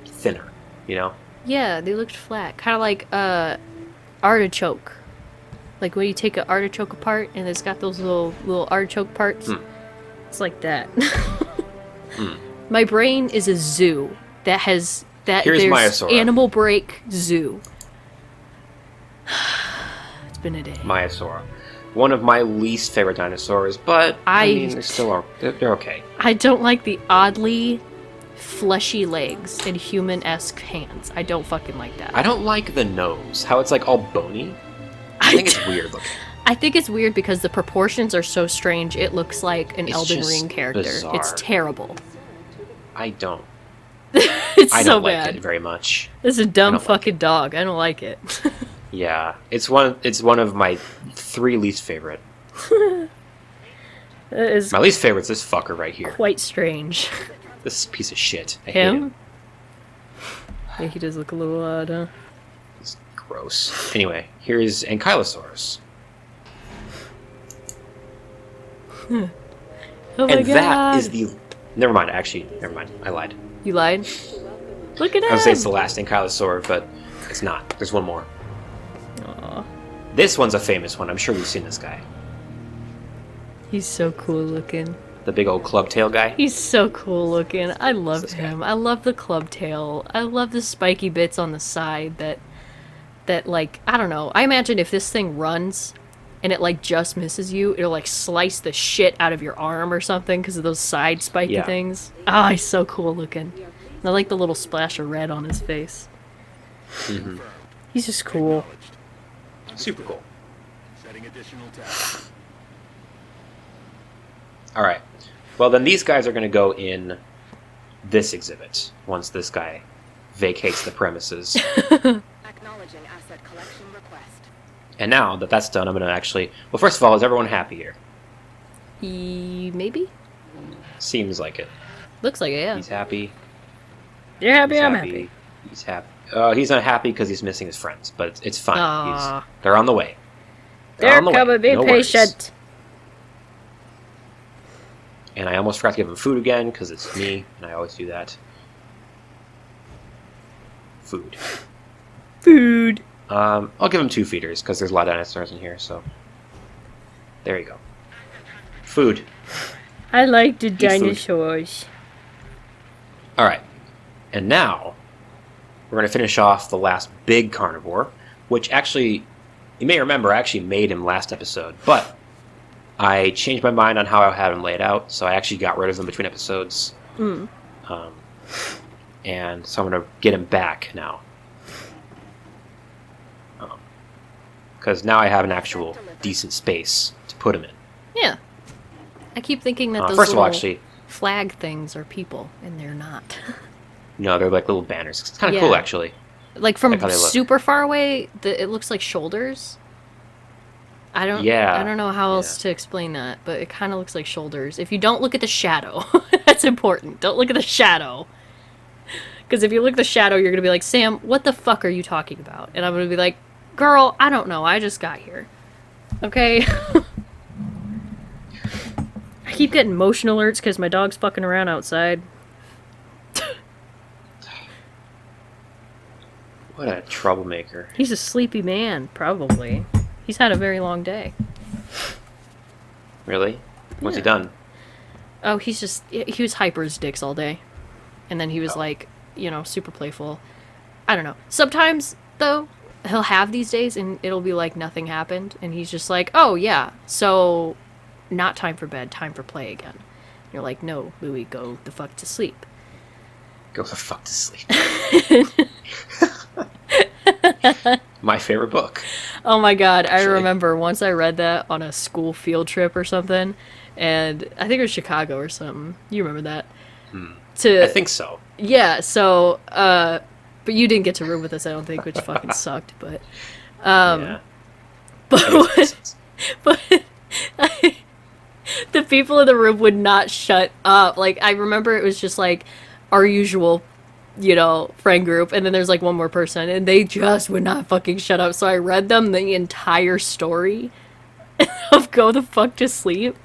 thinner, you know? Yeah, they looked flat. Kind of like artichoke. Like when you take an artichoke apart and it's got those little artichoke parts. Hmm. It's like that. Hmm. My brain is a zoo that has That Here's there's Maiasaura. Animal Break Zoo. It's been a day. Maiasaura. One of my least favorite dinosaurs, but I mean, they still are. They're okay. I don't like the oddly fleshy legs and human-esque hands. I don't fucking like that. I don't like the nose. How it's like all bony. I think it's weird looking. I think it's weird because the proportions are so strange. It looks like an It's Elden just Ring character. bizarre. It's terrible. I don't. It's I so don't like bad. it very much. It's a dumb don't like fucking dog. I don't like it. Yeah, it's one of my 3 least favorite. It is My least favorite's this fucker right here. quite strange. This piece of shit. I hate him. Him? Yeah, he does look a little odd, huh? It's gross. Anyway, here's Ankylosaurus. Oh my And god. that is the... Never mind, actually. Never mind. I lied. You lied? Look at I him! was saying it's the last Ankylosaur, but it's not. There's one more. Aw, This one's a famous one. I'm sure you've seen this guy. he's so cool looking. The big old club tail guy. He's so cool looking. I love This guy. him. I love the club tail. I love the spiky bits on the side that like, I don't know. I imagine if this thing runs and it like just misses you, it'll like slice the shit out of your arm or something because of those side spiky Yeah. things. Ah, he's so cool looking. And I like the little splash of red on his face. Mhm. He's just cool. Super cool. Setting additional tasks. Alright. Well, then these guys are going to go in this exhibit once this guy vacates the premises. Acknowledging asset collection request. And now that that's done, I'm going to actually... Well, first of all, is everyone happy here? Maybe? Seems like it. Looks like it, yeah. He's happy. You're happy, He's I'm happy. happy. He's happy. He's unhappy because he's missing his friends, but it's fine. Aw. They're on the way. They're on the way. coming, be No worries. patient. And I almost forgot to give him food again because it's me, and I always do that. Food. Food. I'll give him 2 feeders because there's a lot of dinosaurs in here, so... There you go. Food. I like the food. dinosaurs. Alright. And now, we're going to finish off the last big carnivore, which actually, you may remember, I actually made him last episode, but I changed my mind on how I had him laid out, so I actually got rid of them between episodes. Mm. And so I'm going to get him back now. Because now I have an actual decent space to put him in. Yeah. I keep thinking that those First of all, little actually, flag things are people, and they're not. no, they're like little banners. It's kind of cool, Yeah. actually. Like from Like how they look. super far away, it looks like shoulders. I don't know how else to explain that, but it kind of looks like shoulders. If you don't look at the shadow, that's important. Don't look at the shadow. Because if you look at the shadow, you're going to be like, Sam, what the fuck are you talking about? And I'm going to be like, girl, I don't know. I just got here. Okay? I keep getting motion alerts because my dog's fucking around outside. What a troublemaker. He's a sleepy man, probably. He's had a very long day. Really? What's he Yeah. done? Oh, he was hyper as dicks all day. And then he was like, super playful. I don't know. Sometimes, though, he'll have these days and it'll be like nothing happened. And he's just like, oh, yeah, so not time for bed, time for play again. And you're like, no, Louie, go the fuck to sleep. Go the fuck to sleep. My favorite book. Oh my god, I Actually. remember once I read that on a school field trip or something. And I think it was Chicago or something. You remember that? I think so. Yeah, so, but you didn't get to room with us, I don't think, which fucking sucked, but, Yeah. but, but, the people in the room would not shut up. Like, I remember it was just, like, our usual, friend group, and then there's, like, one more person, and they just would not fucking shut up, so I read them the entire story of Go the Fuck to Sleep.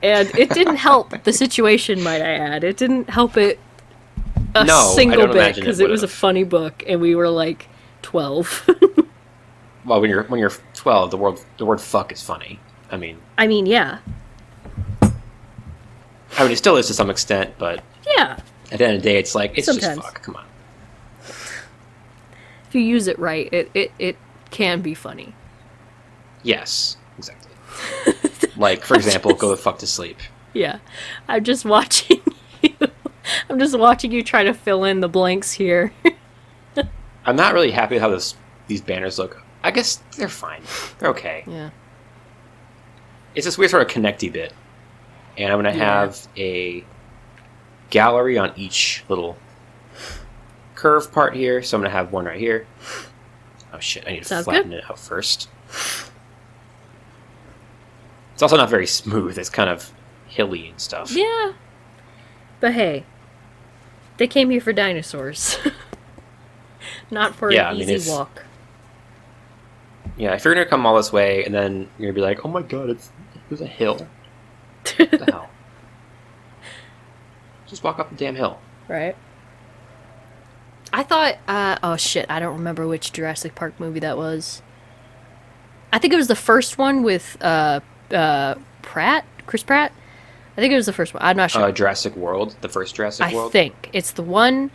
And it didn't help the situation, might I add. It didn't help it a No, I single don't bit imagine it because it was a would've. funny book, and we were like 12. Well, when you're 12, the word fuck is funny. I mean, Yeah, it still is to some extent, but yeah. at the end of the day, it's like it's Sometimes. just fuck. Come on. If you use it right, it can be funny. Yes, exactly. Like, for example, go the fuck to sleep. Yeah. I'm just watching you. I'm just watching you try to fill in the blanks here. I'm not really happy with how these banners look. I guess they're fine. They're okay. Yeah. It's this weird sort of connecty bit. And I'm going to have a gallery on each little curve part here. So I'm going to have one right here. Oh shit, I need to Sounds flatten it out first. It's also not very smooth. It's kind of hilly and stuff. Yeah. But hey, they came here for dinosaurs. Not for an easy walk. Yeah, if you're going to come all this way and then you're going to be like, oh my god, there's a hill. What the hell? Just walk up the damn hill. Right. I thought, oh shit, I don't remember which Jurassic Park movie that was. I think it was the first one with, Pratt? Chris Pratt? I think it was the first one. I'm not sure. Jurassic World, the first Jurassic World. I think it's the one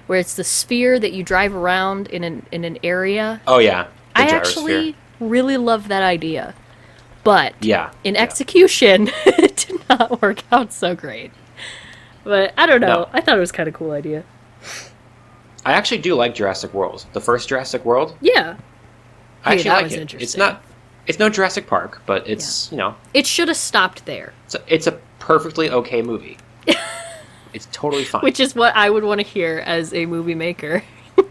where it's the sphere that you drive around in an area. Oh yeah, I actually really love that idea, but in execution, it did not work out so great. But I don't know. No. I thought it was kind of cool idea. I actually do like Jurassic World. The first Jurassic World. Yeah. I actually that like was it. It's not. It's no Jurassic Park, but it's It should have stopped there. It's a perfectly okay movie. It's totally fine. Which is what I would want to hear as a movie maker.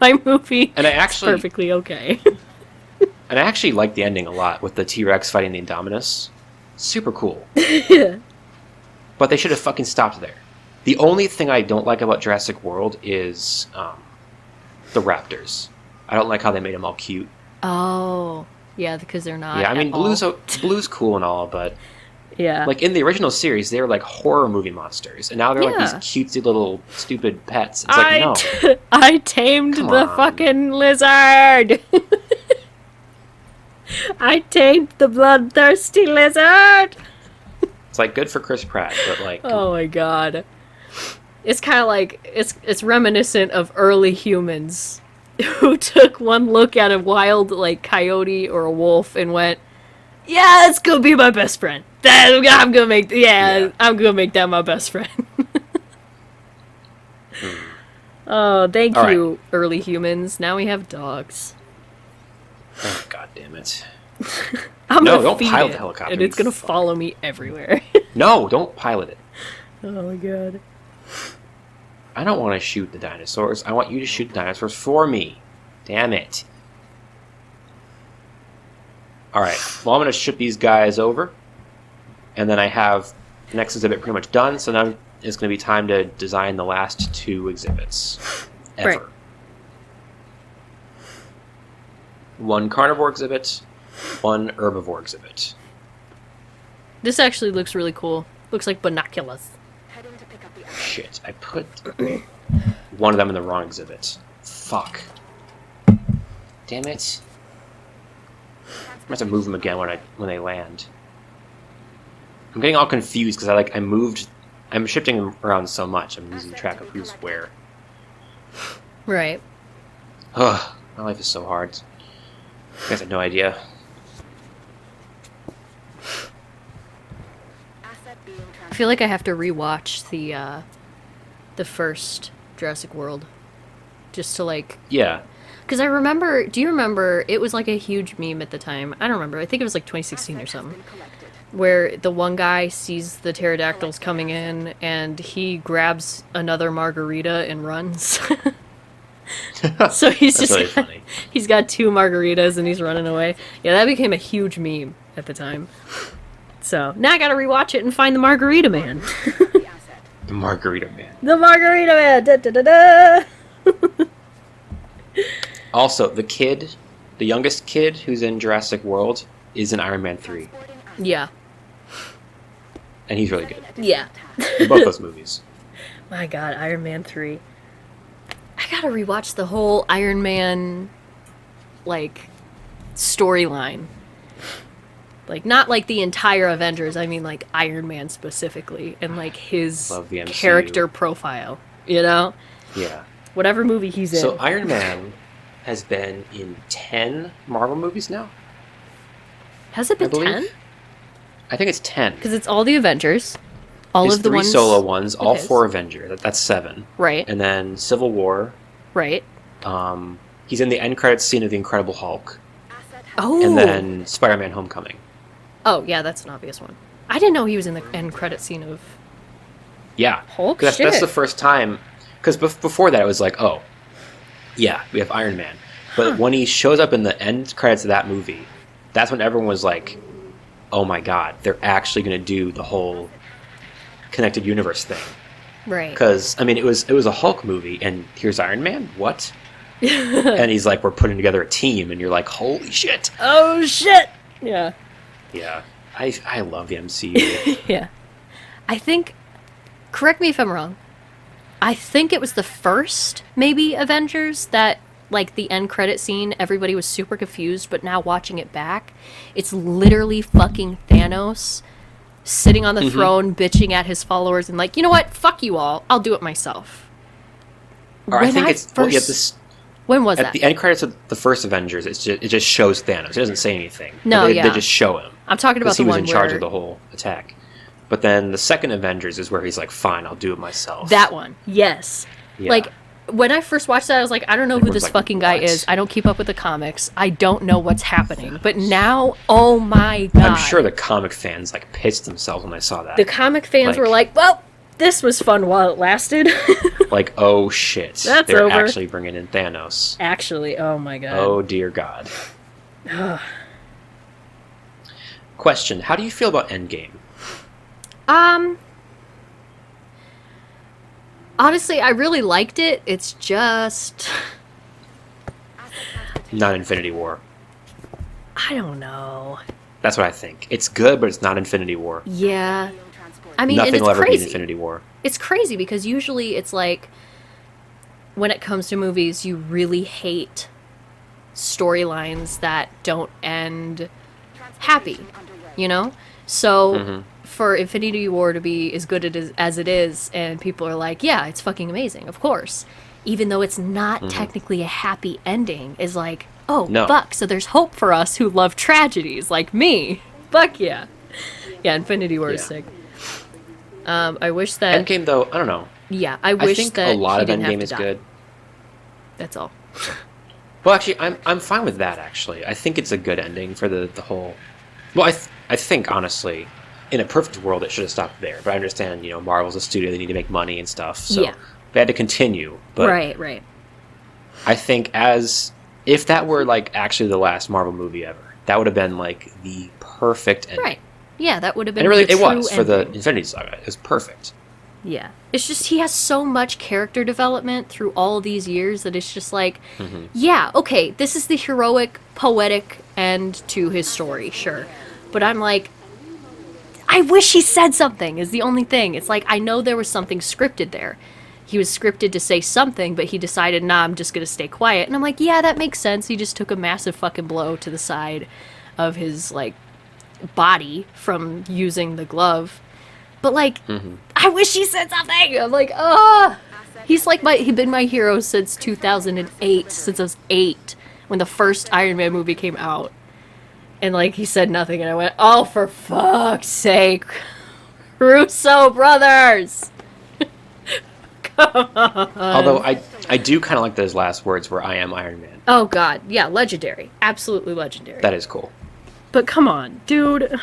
My movie is perfectly okay. And I actually like the ending a lot with the T-Rex fighting the Indominus. Super cool. Yeah. But they should have fucking stopped there. The only thing I don't like about Jurassic World is the raptors. I don't like how they made them all cute. Oh, yeah, because they're not. Yeah, I mean, at all. Blue's cool and all, but yeah, like in the original series, they were like horror movie monsters, and now they're like these cutesy little stupid pets. It's like no, I tamed Come the on. fucking lizard. I tamed the bloodthirsty lizard. it's like good for Chris Pratt, but like, Oh my god. It's kind of like, it's reminiscent of early humans who took one look at a wild, like, coyote or a wolf and went, yeah, that's gonna be my best friend. I'm gonna make that my best friend. Oh, thank All you, early humans. Now we have dogs. oh god damn it! I'm No, gonna don't feed pilot it, the helicopter, and you it's gonna fuck. follow me everywhere. No, don't pilot it. Oh my god. I don't want to shoot the dinosaurs. I want you to shoot the dinosaurs for me. Damn it. Alright, well, I'm going to ship these guys over. And then I have the next exhibit pretty much done. So now it's going to be time to design the last two exhibits. Ever. Right. One carnivore exhibit, one herbivore exhibit. This actually looks really cool. Looks like binoculars. Heading to pick up the Shit, I put one of them in the wrong exhibit. Fuck. Damn it. I'm gonna have to move them again when they land. I'm getting all confused because I'm shifting them around so much. I'm losing track of who's where. Right. Ugh, my life is so hard. You guys have no idea. asset being I transferred. feel like I have to rewatch the first Jurassic World, just to like, Yeah. because I remember. Do you remember? It was like a huge meme at the time. I don't remember. I think it was like 2016 or Asset has something, been collected. where the one guy sees the pterodactyls coming in and he grabs another margarita and runs. So he's That's just really got, funny. he's got two margaritas and he's running away. Yeah, that became a huge meme at the time. So now I gotta rewatch it and find the Margarita Man. The asset. The Margarita Man. The Margarita Man! Da, da, da, da. Also, the youngest kid who's in Jurassic World is in Iron Man 3. Transporting asset. Yeah. And he's really good. Yeah. In both those movies. My god, Iron Man 3. I gotta rewatch the whole Iron Man, like, storyline. Like, not like the entire Avengers, I mean, like, Iron Man specifically, and, like, his Love the MCU. character profile, you know? Yeah. Whatever movie he's in. So Iron Man has been in 10 Marvel movies now. Has it I been believe. 10? I think it's 10. Because it's all the Avengers. All There's of the 3 ones... solo ones, all his. 4 Avengers. That's 7. Right, And then Civil War. right. He's in the end credits scene of The Incredible Hulk. Asset has Oh! And then Spider-Man Homecoming. Oh, yeah, that's an obvious one. I didn't know he was in the end credit scene of Yeah. Hulk. 'Cause Shit. that's the first time. Because before that, it was like, oh, yeah, we have Iron Man. But when he shows up in the end credits of that movie, that's when everyone was like, oh my god, they're actually going to do the whole connected universe thing. Right. Because, I mean, it was a Hulk movie, and here's Iron Man? What? And he's like, we're putting together a team, and you're like, holy shit. Oh, shit! Yeah. Yeah. I love the MCU. Yeah. I think... Correct me if I'm wrong. I think it was the first, maybe, Avengers that, like, the end credit scene, everybody was super confused, but now watching it back, it's literally fucking Thanos sitting on the throne, bitching at his followers, and like, you know what? Fuck you all. I'll do it myself. Or I think it's... Well, yeah, When was at that? the end credits of the first Avengers, it just shows Thanos. It doesn't say anything. No, they, yeah. They just show him. I'm talking about Because he the was one in charge where... of the whole attack. But then the second Avengers is where he's like, fine, I'll do it myself. That one. Yes. Yeah. Like, when I first watched that, I was like, I don't know who Everyone's this like, fucking guy "What?" is. I don't keep up with the comics. I don't know what's happening. But now, oh my god. I'm sure the comic fans like pissed themselves when they saw that. The comic fans were like, well, this was fun while it lasted. Like, oh shit. That's They're over. actually bringing in Thanos. Actually, oh my god. Oh dear god. Question, how do you feel about Endgame? Honestly, I really liked it. It's just... Not Infinity War. I don't know. That's what I think. It's good, but it's not Infinity War. Yeah. I mean, Nothing and it's will ever crazy. beat Infinity War. It's crazy because usually it's like when it comes to movies, you really hate storylines that don't end happy, you know? So for Infinity War to be as good as it is, and people are like, yeah, it's fucking amazing, of course. Even though it's not technically a happy ending, is like, oh, No. fuck, so there's hope for us who love tragedies like me. Fuck yeah. Yeah, Infinity War is Yeah. sick. I wish that... Endgame, though, I don't know. Yeah, I wish think that a lot he of didn't have Endgame to is die. good. That's all. Well, actually, I'm fine with that. Actually, I think it's a good ending for the whole. Well, I think honestly, in a perfect world, it should have stopped there. But I understand, Marvel's a studio; they need to make money and stuff, so Yeah. they had to continue. But Right. I think if that were like actually the last Marvel movie ever, that would have been like the perfect ending. Right. Yeah, that would have been And the it true was for the ending. Infinity Saga. It was perfect. Yeah. It's just he has so much character development through all these years that it's just like, yeah, okay, this is the heroic, poetic end to his story, sure. But I'm like, I wish he said something is the only thing. It's like, I know there was something scripted there. He was scripted to say something, but he decided, nah, I'm just going to stay quiet. And I'm like, yeah, that makes sense. He just took a massive fucking blow to the side of his, like, body from using the glove. But, like, I wish he said something. I'm like, oh. He's like he's been my hero since 2008, since I was 8, when the first Iron Man movie came out. And, like, he said nothing, and I went, oh, for fuck's sake. Russo brothers! Come on. Although I do kind of like those last words where I am Iron Man. Oh, God. Yeah, legendary. Absolutely legendary. That is cool. But come on, dude.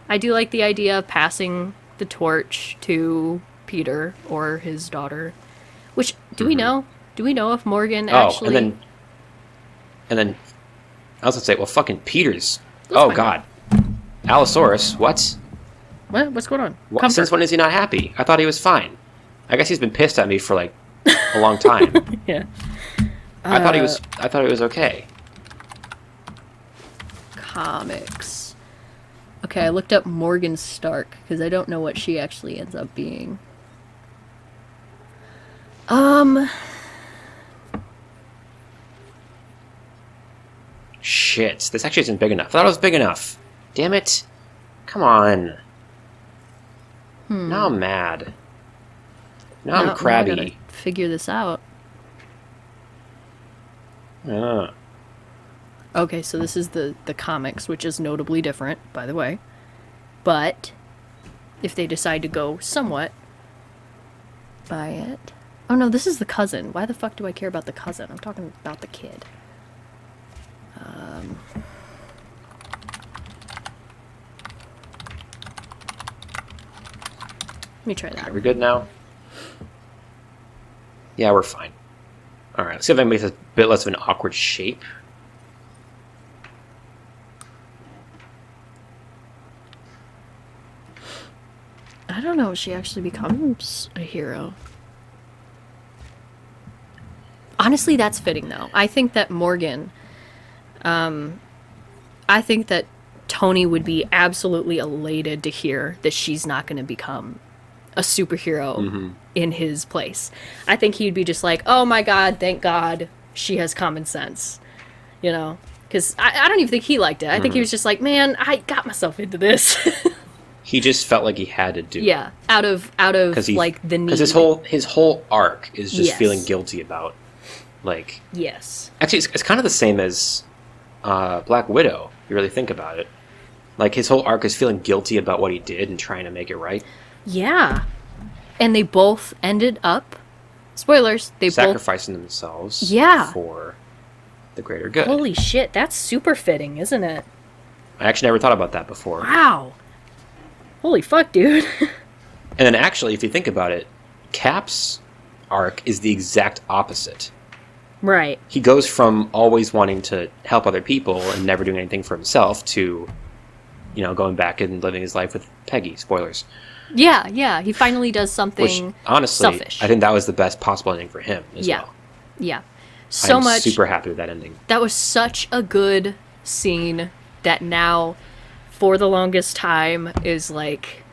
I do like the idea of passing the torch to Peter or his daughter. Which, do we know? Do we know if Morgan actually... and then I was gonna say, well, fucking Peter's. Let's Oh find God, Allosaurus. What? What? What's going on? What? Comfort. Since when is he not happy? I thought he was fine. I guess he's been pissed at me for like a long time. Yeah. I thought he was okay. Comics. Okay, I looked up Morgan Stark, because I don't know what she actually ends up being. Shit, this actually isn't big enough. I thought it was big enough. Damn it! Come on. Now I'm mad. Now I'm I crabby. gotta figure this out. Ah. Okay, so this is the comics, which is notably different, by the way. But if they decide to go somewhat by it. Oh no, this is the cousin. Why the fuck do I care about the cousin? I'm talking about the kid. Let me try that. Are we good now? Yeah, we're fine. All right, let's see if I make this a bit less of an awkward shape. I don't know if she actually becomes a hero. Honestly, that's fitting though. I think that Morgan, I think that Tony would be absolutely elated to hear that she's not going to become a superhero in his place. I think he'd be just like, oh my god, thank god she has common sense. You know? Because I don't even think he liked it. I think he was just like, man, I got myself into this. He just felt like he had to do it. Yeah, out of like the need. Because his whole arc is just Yes. feeling guilty about, like... Yes. Actually, it's kind of the same as Black Widow, if you really think about it. Like, his whole arc is feeling guilty about what he did and trying to make it right. Yeah. And they both ended up, spoilers, they Sacrificing themselves Yeah. for the greater good. Holy shit, that's super fitting, isn't it? I actually never thought about that before. Wow. Holy fuck, dude. And then actually, if you think about it, Cap's arc is the exact opposite. Right. He goes from always wanting to help other people and never doing anything for himself to, you know, going back and living his life with Peggy. Spoilers. Yeah, yeah. He finally does something Which, honestly, selfish. I think that was the best possible ending for him as Yeah. well. Yeah. So I'm much. super happy with that ending. That was such a good scene that now, for the longest time, is like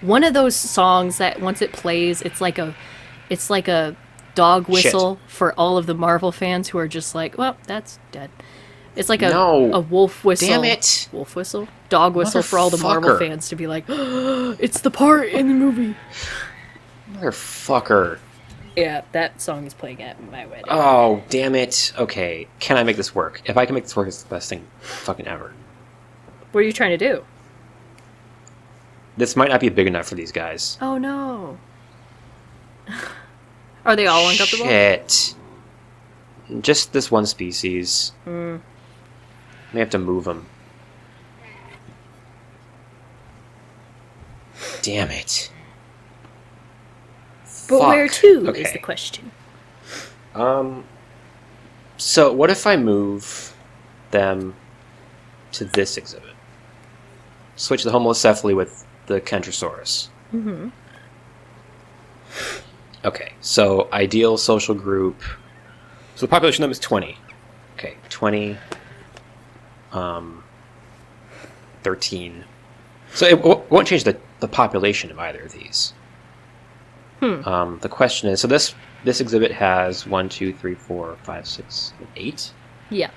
one of those songs that once it plays, it's like a dog whistle for all of the Marvel fans who are just like, well, that's dead. It's like a wolf whistle. Damn it. Wolf whistle? Dog whistle for all the Marvel Motherfucker. fans to be like, oh, it's the part in the movie. Motherfucker. Yeah, that song is playing at my wedding. Oh, damn it. Okay, can I make this work? If I can make this work, it's the best thing fucking ever. What are you trying to do? This might not be big enough for these guys. Oh no. Are they all uncomfortable? Shit. Just this one species. May have to move them. Damn it. But Fuck. where to is Okay. the question. So what if I move them to this exhibit? Switch the Homocephaly with the Kentrosaurus. Mm-hmm. Okay, so ideal social group. So the population number is 20. Okay, 20. 13. So it won't change the population of either of these. The question is, so this exhibit has 1, 2, 3, 4, 5, 6, 8. Yeah.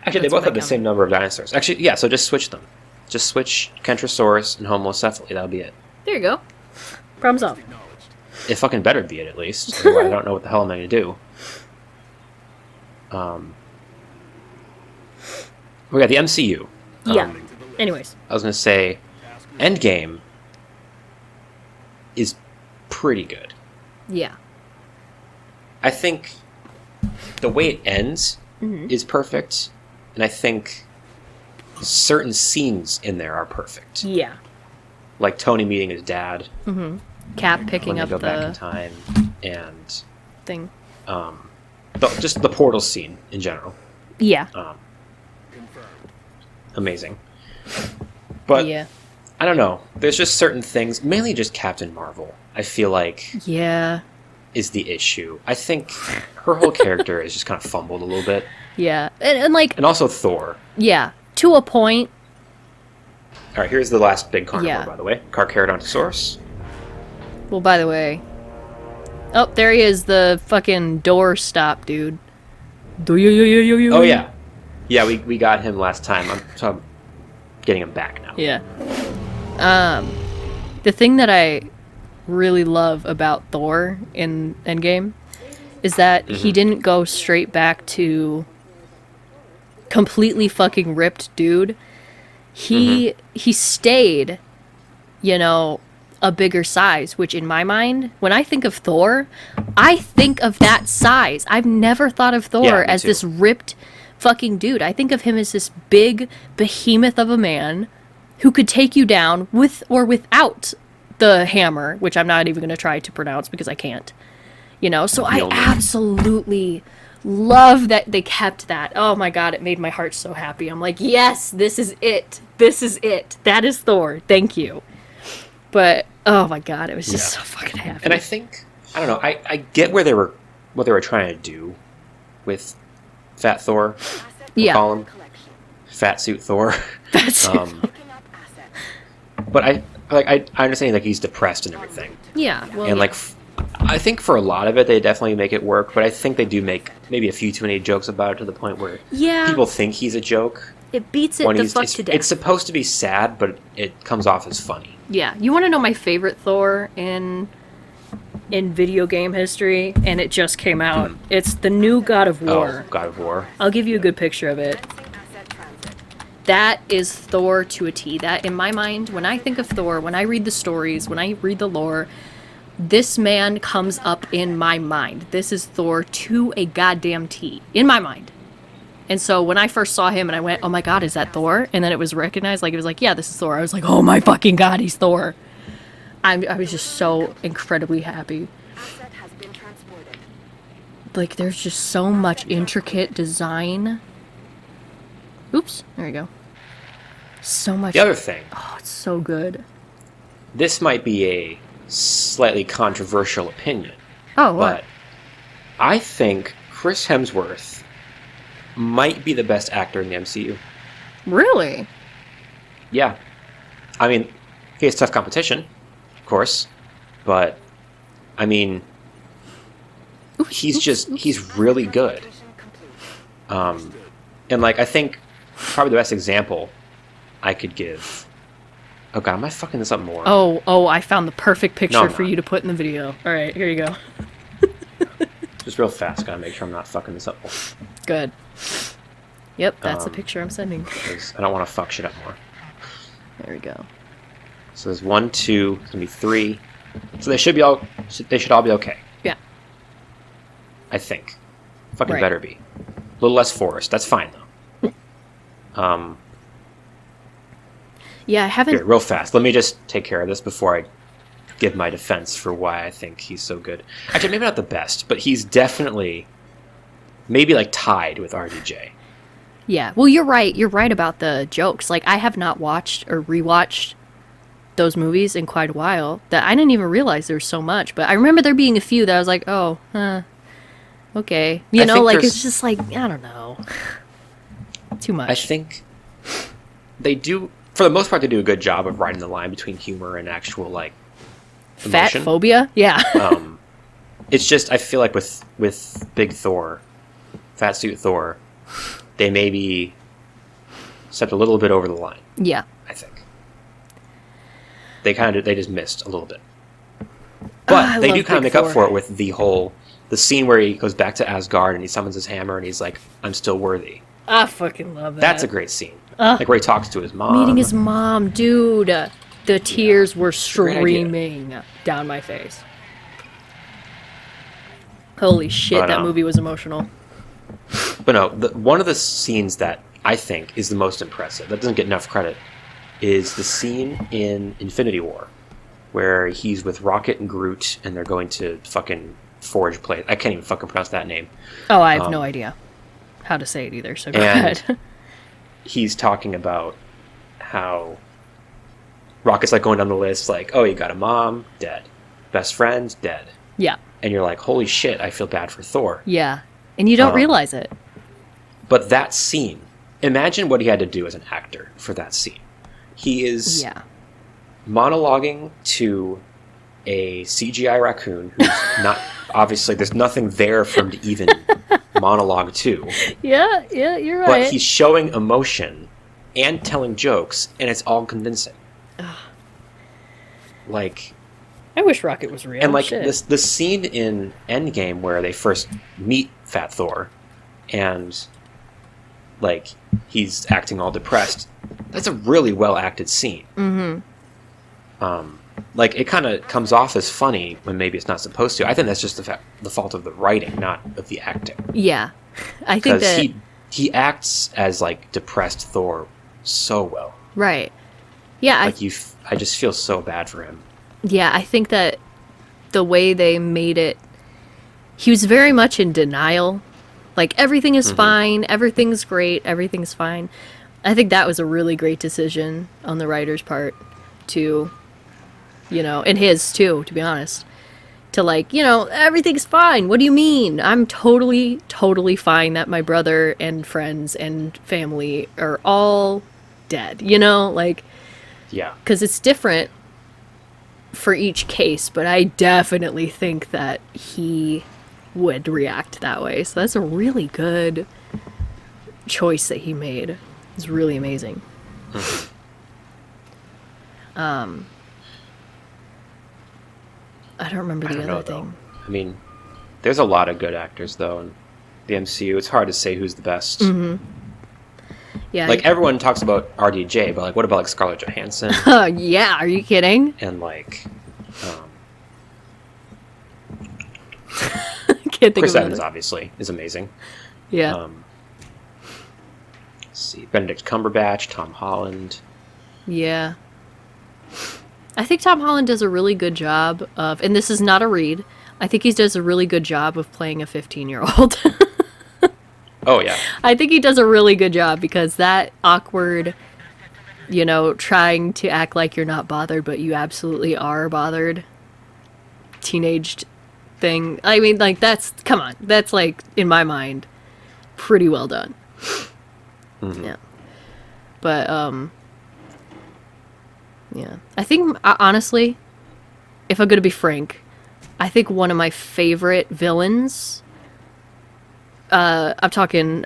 Actually, That's they both what I have the counted. same number of dinosaurs. Actually, yeah. So just switch them. Just switch Kentrosaurus and Homocephaly. That'll be it. There you go. Problem solved. Acknowledged. It fucking better be it at least. Otherwise, I don't know what the hell I'm going to do. We got the MCU. Yeah. Anyways. I was going to say, Endgame is pretty good. Yeah. I think the way it ends is perfect, and I think certain scenes in there are perfect. Yeah. Like Tony meeting his dad Cap when picking they up go back in the time, and thing. just the portal scene in general. Yeah. Confirmed. Amazing. But yeah. I don't know. There's just certain things, mainly just Captain Marvel, I feel like Yeah. is the issue. I think her whole character is just kind of fumbled a little bit. Yeah. And like, And also Thor. yeah. To a point. All right, here's the last big carnivore, Yeah. by the way. Carcharodontosaurus. Well, by the way. Oh, there he is, the fucking door stop, dude. Oh, yeah. Yeah, we got him last time, so I'm getting him back now. Yeah. The thing that I really love about Thor in Endgame is that he didn't go straight back to completely fucking ripped dude. He stayed, you know, a bigger size, which in my mind, when I think of Thor, I think of that size. I've never thought of Thor Yeah, me as too. this ripped fucking dude. I think of him as this big behemoth of a man who could take you down with or without the hammer, which I'm not even going to try to pronounce because I can't. You know, so I Mjolnir. absolutely love that they kept that. Oh my god, it made my heart so happy. I'm like, yes, this is it. This is it. That is Thor. Thank you. But oh my god, it was just so fucking happy. And I think, I don't know, I get what they were trying to do with Fat Thor. Asset Yeah. Call him collection. Fat Suit Thor. That's Picking up asset. But I understand like he's depressed and everything. yeah. Well, And like I think for a lot of it they definitely make it work, but I think they do make maybe a few too many jokes about it to the point where yeah, people think he's a joke. it beats it When the he's fuck it's, to death. it's supposed to be sad, but it comes off as funny. Yeah, you want to know my favorite Thor in video game history, and it just came out. It's the new God of War. Oh, God of War. I'll give you a good picture of it. Commencing asset transit. That is Thor to a T. That, in my mind, when I think of Thor, when I read the stories, when I read the lore, this man comes up in my mind. This is Thor to a goddamn T. In my mind. And so when I first saw him and I went, oh my god, is that Thor? And then it was recognized, like, it was like, yeah, this is Thor. I was like, oh my fucking god, he's Thor. I was just so incredibly happy. Asset has been transported. Like, there's just so much intricate design. Oops, there you go. So much. The other thing, Oh, it's so good. this might be a slightly controversial opinion, Oh, what? but I think Chris Hemsworth might be the best actor in the MCU. Really? Yeah. I mean, he has tough competition, of course, but I mean, he's really good. Mission complete. And like, I think probably the best example I could give. Oh god, am I fucking this up more? Oh, I found the perfect picture I'm for not. you to put in the video. All right, here you go. Just real fast, gotta make sure I'm not fucking this up more. Good. Yep, that's the Um, picture I'm sending. 'Cause I don't want to fuck shit up more. There we go. So there's 1, 2, it's gonna be 3. So they should all be okay. Yeah. I think. Fucking Right. better be. A little less forest. That's fine though. Yeah, I haven't. Here, real fast. Let me just take care of this before I give my defense for why I think he's so good. Actually, maybe not the best, but he's definitely maybe like tied with RDJ. Yeah, well, you're right. You're right about the jokes. Like, I have not watched or rewatched those movies in quite a while that I didn't even realize there was so much. But I remember there being a few that I was like, oh, okay. You I know, think like, there's- it's just like, I don't know. Too much. I think they do, for the most part, they do a good job of riding the line between humor and actual like Fat emotion. phobia? Yeah. It's just I feel like with Big Thor, Fat Suit Thor, they maybe stepped a little bit over the line. Yeah. I think they just missed a little bit, but I they do love kind of Big make up Thor. for it with the scene where he goes back to Asgard and he summons his hammer and he's like, "I'm still worthy." I fucking love that. That's a great scene. Like where he talks to his mom. Meeting his mom, dude. The tears were great idea. streaming down my face. Holy shit, But, that movie was emotional. But no, one of the scenes that I think is the most impressive, that doesn't get enough credit, is the scene in Infinity War where he's with Rocket and Groot and they're going to fucking forge plate. I can't even fucking pronounce that name. Oh, I have no idea how to say it either, so go and- ahead. He's talking about how Rocket's like going down the list, like, oh, you got a mom, dead. Best friend, dead. Yeah, And you're like, holy shit, I feel bad for Thor. yeah. And you don't Um, realize it. But that scene, imagine what he had to do as an actor for that scene. He is Yeah. monologuing to a CGI raccoon who's not, obviously, there's nothing there for him to even monologue to. Yeah, you're right. But he's showing emotion and telling jokes, and it's all convincing. Like, I wish Rocket was real. And like Shit. the scene in Endgame where they first meet Fat Thor, and like he's acting all depressed. That's a really well acted scene. Like it kind of comes off as funny when maybe it's not supposed to. I think that's just the fault of the writing, not of the acting. Yeah, I think Because that he acts as like depressed Thor so well. right. Yeah, Like I just feel so bad for him. yeah, I think that the way they made it, he was very much in denial. Like everything is fine, everything's great, everything's fine. I think that was a really great decision on the writer's part to, you know, and his too, to be honest. To like, you know, everything's fine. What do you mean? I'm totally, totally fine that my brother and friends and family are all dead, you know? Like, Yeah. because it's different for each case, but I definitely think that he would react that way. So that's a really good choice that he made. It's really amazing. I don't remember I the don't know other though. thing. I mean, there's a lot of good actors though in the MCU. It's hard to say who's the best. Yeah. Like everyone talks about RDJ, but like what about like Scarlett Johansson yeah, are you kidding? and like Can't think Chris of Evans it. obviously is amazing. Yeah. Let's see, Benedict Cumberbatch, Tom Holland. Yeah. I think Tom Holland does a really good job of, and this is not a read, I think he does a really good job of playing a 15-year-old. Oh yeah, I think he does a really good job because that awkward, you know, trying to act like you're not bothered, but you absolutely are bothered teenaged thing. I mean, like, come on. That's, like, in my mind, pretty well done. Yeah. But, yeah. I think, honestly, if I'm going to be frank, I think one of my favorite villains, I'm talking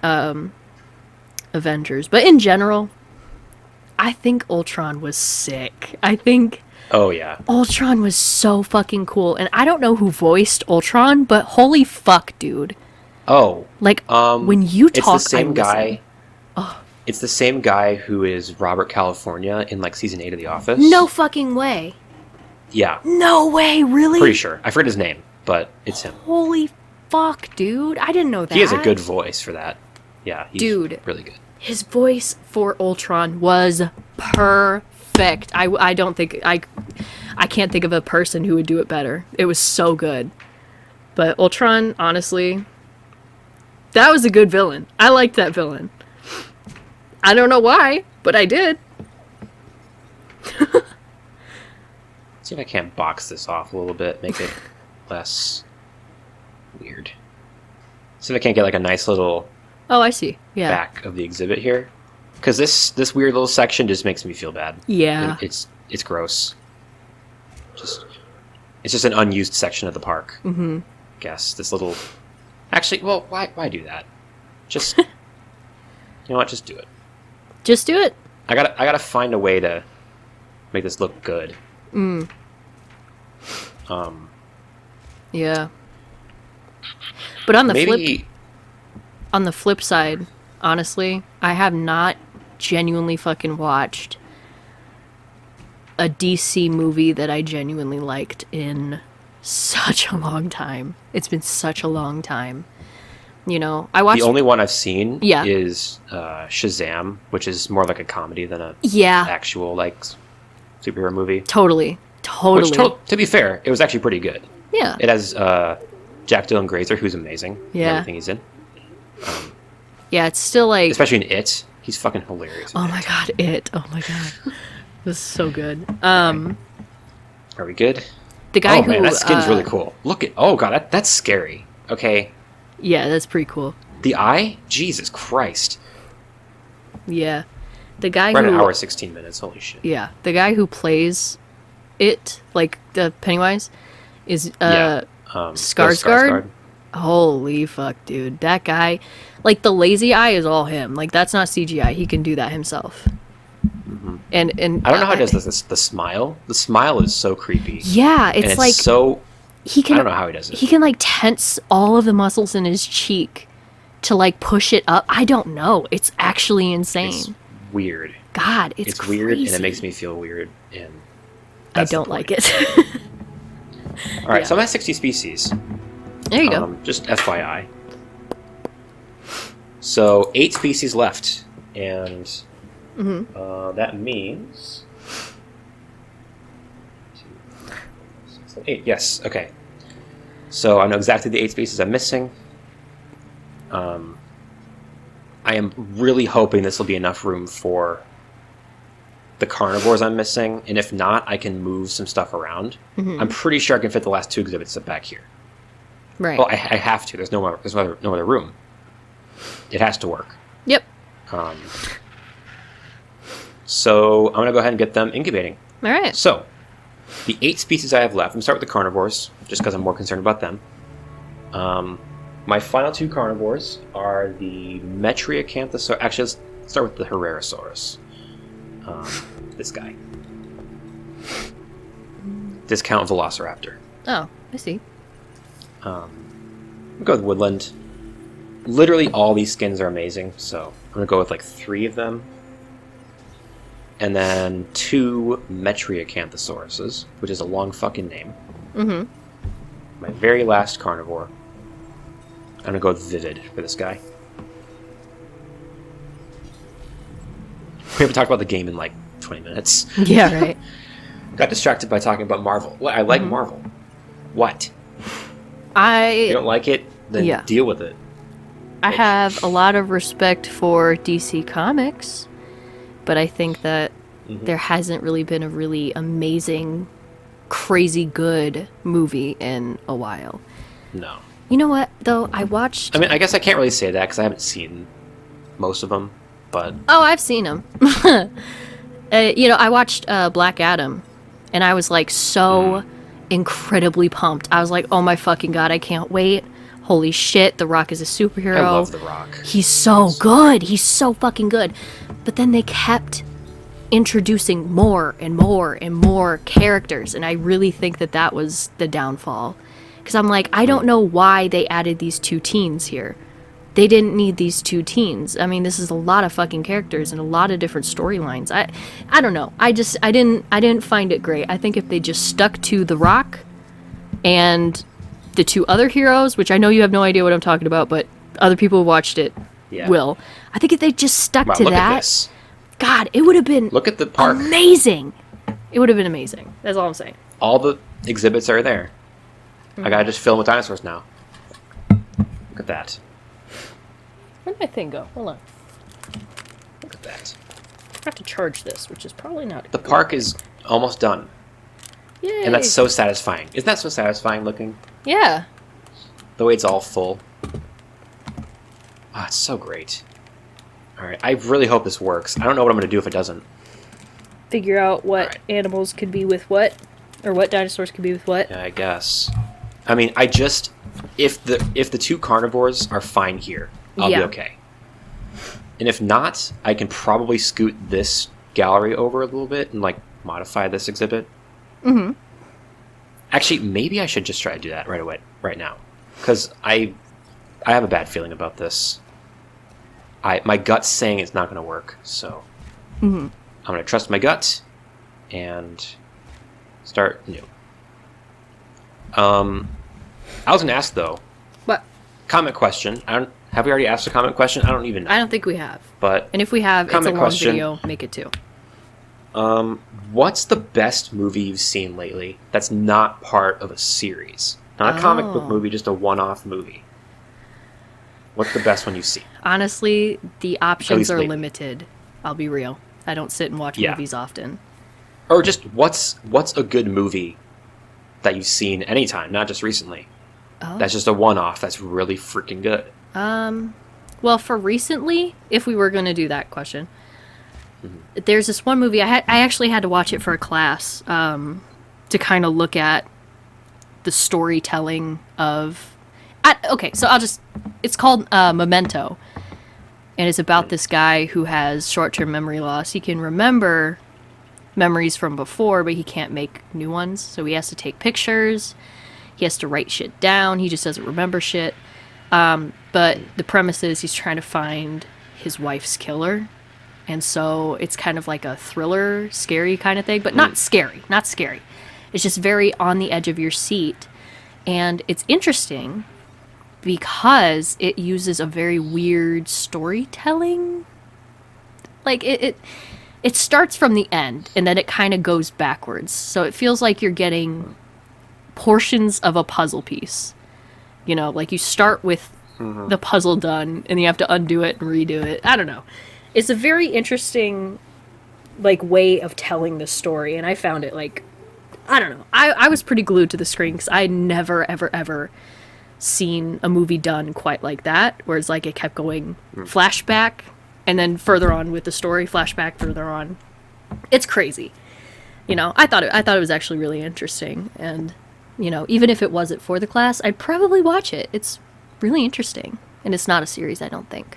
Avengers, but in general, I think Ultron was sick. I think oh yeah. Ultron was so fucking cool. And I don't know who voiced Ultron, but holy fuck, dude. Oh, Like, when you talk, it's the same I guy. listen. It's the same guy who is Robert California in like season 8 of The Office. No fucking way. Yeah, No way, really? pretty sure. I forget his name, but it's him. Holy fuck, dude. I didn't know that. He has a good voice for that. Yeah, he's Dude. really good. His voice for Ultron was perfect. I don't think I can't think of a person who would do it better. It was so good. But Ultron, honestly, that was a good villain. I liked that villain. I don't know why, but I did. See if I can't box this off a little bit, make it less weird. See if I can't get like a nice little Oh, I see. Yeah. back of the exhibit here, because this weird little section just makes me feel bad. Yeah. It's gross. It's just an unused section of the park. Mm-hmm. Guess this little. Actually, well, why do that? Just you know what? Just do it. Just do it. I gotta find a way to make this look good. Yeah. But on the Maybe flip side, honestly, I have not genuinely fucking watched a DC movie that I genuinely liked in such a long time. It's been such a long time. You know, I watched the only one I've seen Yeah. is Shazam, which is more like a comedy than a Yeah, actual like superhero movie. totally. Which, to be fair, it was actually pretty good. Yeah. It has Jack Dylan Grazer, who's amazing. in Yeah. everything he's in, Yeah, it's still like especially in It. He's fucking hilarious. in oh It. my god, oh my god. This is so good. Are we good? The guy Oh who man, that skin's really cool. Look at god, that's scary. Okay, Yeah, that's pretty cool. the eye, Jesus Christ! Yeah. The guy We're at who an hour 16 minutes. Holy shit! Yeah, the guy who plays it, like the Pennywise, is Bill Skarsgård. Holy fuck, dude. That guy, like the lazy eye is all him. Like that's not CGI. He can do that himself. And I don't know how it does this. The smile. The smile is so creepy. Yeah, And it's like so. he can. I don't know how he does it. He can like tense all of the muscles in his cheek to like push it up. I don't know. It's actually insane. It's weird. God, it's crazy. weird, and it makes me feel weird. And I that's the don't like point. it. All right, Yeah. so I'm at 60 species. There you go. Just FYI. So 8 species left, and that means 8. Yes. Okay. So I know exactly the 8 species I'm missing. I am really hoping this will be enough room for the carnivores I'm missing, and if not, I can move some stuff around. I'm pretty sure I can fit the last 2 exhibits back here. Right. Well, I have to. There's no other room. It has to work. Yep. So I'm gonna go ahead and get them incubating. All right. So the 8 species I have left. I'm gonna start with the carnivores, just because I'm more concerned about them. My final 2 carnivores are the Metriacanthosaurus. Actually, let's start with the Herrerasaurus. This guy. Discount Velociraptor. Oh, I see. We'll go with Woodland. Literally all these skins are amazing, so I'm gonna go with like 3 of them. And then 2 Metriacanthosauruses, which is a long fucking name. My very last carnivore. I'm gonna go with Vivid for this guy. We haven't talked about the game in like 20 minutes. Yeah, right. Got distracted by talking about Marvel. What? I like Marvel. What? If you don't like it, then Yeah. deal with it. I have a lot of respect for DC Comics, but I think that there hasn't really been a really amazing, crazy good movie in a while. No. You know what, though? I watched... I mean, I guess I can't really say that because I haven't seen most of them, but... Oh, I've seen them. I watched Black Adam, and I was, like, so incredibly pumped. I was like, oh my fucking god, I can't wait. Holy shit, The Rock is a superhero. I love The Rock. He's so good. He's so fucking good. But then they kept introducing more and more and more characters, and I really think that was the downfall. Because I'm like, I don't know why they added these 2 teens here. They didn't need these 2 teens. I mean, this is a lot of fucking characters and a lot of different storylines. I don't know. I didn't find it great. I think if they just stuck to The Rock and the 2 other heroes, which I know you have no idea what I'm talking about, but other people who watched it will. I think if they just stuck to Look that, at this. God, it would have been Look at the park. amazing. It would have been amazing. That's all I'm saying. All the exhibits are there. I gotta just fill them with dinosaurs now. Look at that. Where'd my thing go? Hold on. Look at that. I have to charge this, which is probably not... The park is almost done. Yay. And that's so satisfying. Isn't that so satisfying looking? Yeah. The way it's all full. Ah, it's so great. Alright, I really hope this works. I don't know what I'm gonna do if it doesn't. Figure out what Alright. animals could be with what, or what dinosaurs could be with what. Yeah, I guess. I mean, if the 2 carnivores are fine here, I'll be Yeah. okay. And if not, I can probably scoot this gallery over a little bit and like modify this exhibit. Actually, maybe I should just try to do that right now, because I have a bad feeling about this. My gut's saying it's not going to work, so I'm going to trust my gut and start new. I was going to ask though. What? Comment question. Have we already asked a comment question? I don't even know. I don't think we have. But And if we have, it's a comment long question. video. Make it 2. What's the best movie you've seen lately that's not part of a series? Not a comic book movie, just a one-off movie. What's the best one you've seen? Honestly, the options least are lately. limited. I'll be real. I don't sit and watch Yeah. movies often. Or just what's a good movie that you've seen anytime, not just recently? Oh. That's just a one-off that's really freaking good. Well, for recently, if we were going to do that question, there's this one movie I actually had to watch it for a class to kind of look at the storytelling of. It's called Memento, and it's about this guy who has short-term memory loss. He can remember memories from before, but he can't make new ones. So he has to take pictures. He has to write shit down. He just doesn't remember shit. But the premise is he's trying to find his wife's killer. And so it's kind of like a thriller, scary kind of thing, but not scary. It's just very on the edge of your seat. And it's interesting because it uses a very weird storytelling. Like, it starts from the end, and then it kind of goes backwards. So it feels like you're getting portions of a puzzle piece. You know, like you start with the puzzle done, and you have to undo it and redo it. I don't know. It's a very interesting, like, way of telling the story, and I found it, like, I don't know. I was pretty glued to the screen because I never, ever, ever seen a movie done quite like that, where it's like it kept going flashback, and then further on with the story, flashback, further on. It's crazy. You know, I thought it was actually really interesting, and, you know, even if it wasn't for the class, I'd probably watch it. It's really interesting, and it's not a series, I don't think.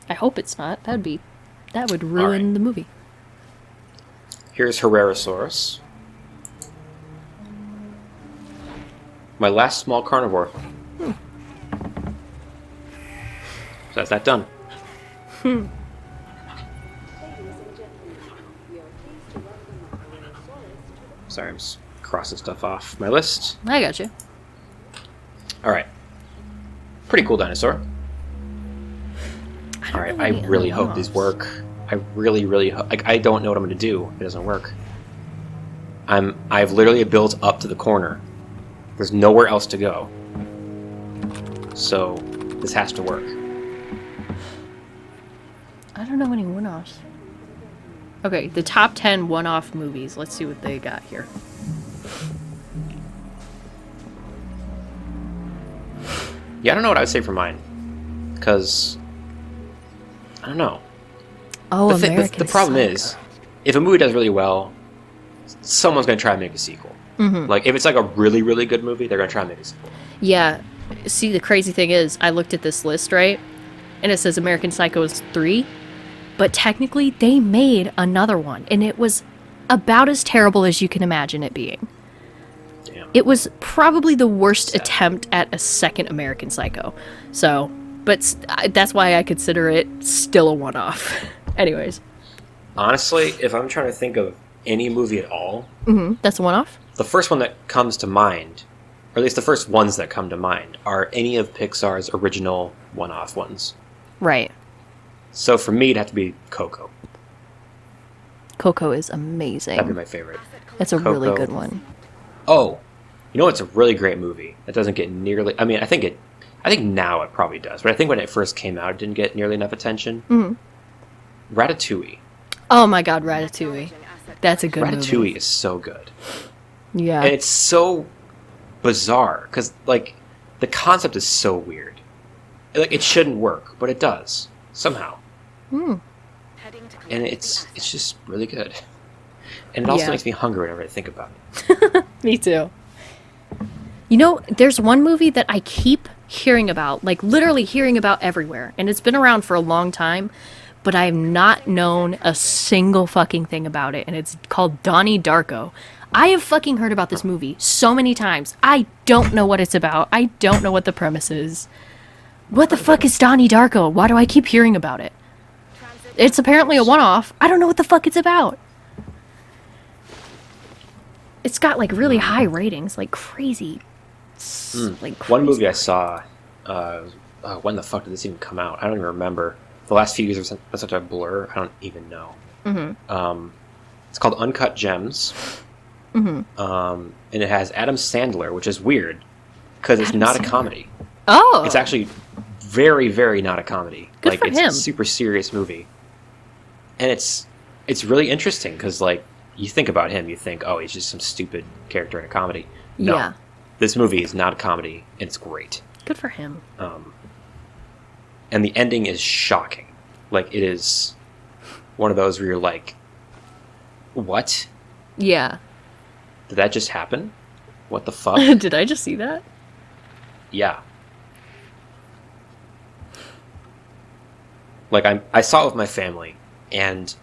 I hope it's not. That would ruin the movie. Here's Herrerasaurus. My last small carnivore. So that's that done. Sorry, I'm just crossing stuff off my list. I got you. Alright. Pretty cool dinosaur. Alright, I really hope these work. I really, really hope. Like, I don't know what I'm going to do if it doesn't work. I've literally built up to the corner. There's nowhere else to go. So, this has to work. I don't know any one-offs. Okay, the top 10 one-off movies. Let's see what they got here. Yeah, I don't know what I would say for mine. Because, I don't know. Oh, The problem is, if a movie does really well, someone's going to try and make a sequel. Like, if it's like a really, really good movie, they're going to try and make a sequel. Yeah. See, the crazy thing is, I looked at this list, right? And it says American Psycho is 3. But technically, they made another one. And it was about as terrible as you can imagine it being. Damn. It was probably the worst attempt at a second American Psycho. So, but that's why I consider it still a one-off. Anyways. Honestly, if I'm trying to think of any movie at all, That's a one-off? the first one that comes to mind, or at least the first ones that come to mind, are any of Pixar's original one-off ones. Right. So for me, it'd have to be Coco. Coco is amazing. That'd be my favorite. That's a really Coco. good one. Oh, you know it's a really great movie that doesn't get nearly... I mean, I think now it probably does, but I think when it first came out, it didn't get nearly enough attention. Ratatouille. Oh my god, Ratatouille. That's a good Ratatouille movie. is so good. Yeah. And it's so bizarre, because, like, the concept is so weird. Like, it shouldn't work, but it does, somehow. Heading to And it's just really good. And it also Yeah. makes me hungry whenever I think about it. Me too. You know, there's one movie that I keep hearing about, like literally hearing about everywhere, and it's been around for a long time, but I've not known a single fucking thing about it, and it's called Donnie Darko. I have fucking heard about this movie so many times. I don't know what it's about. I don't know what the premise is. What the fuck is Donnie Darko? Why do I keep hearing about it? It's apparently a one-off. I don't know what the fuck it's about. It's got like really high ratings, like crazy. Like One crazy. movie I saw, when the fuck did this even come out? I don't even remember. The last few years are such a blur, I don't even know. It's called Uncut Gems. And it has Adam Sandler, which is weird, because it's Adam not a Sandler. comedy. Oh, It's actually very, very not a comedy. Good like for it's him. a super serious movie, and it's really interesting because like you think about him, you think, oh, he's just some stupid character in a comedy. No, Yeah. this movie is not a comedy, and it's great. good for him. And the ending is shocking. Like it is one of those where you're like, what? Yeah. Did that just happen? What the fuck? Did I just see that? Yeah. Like I saw it with my family, and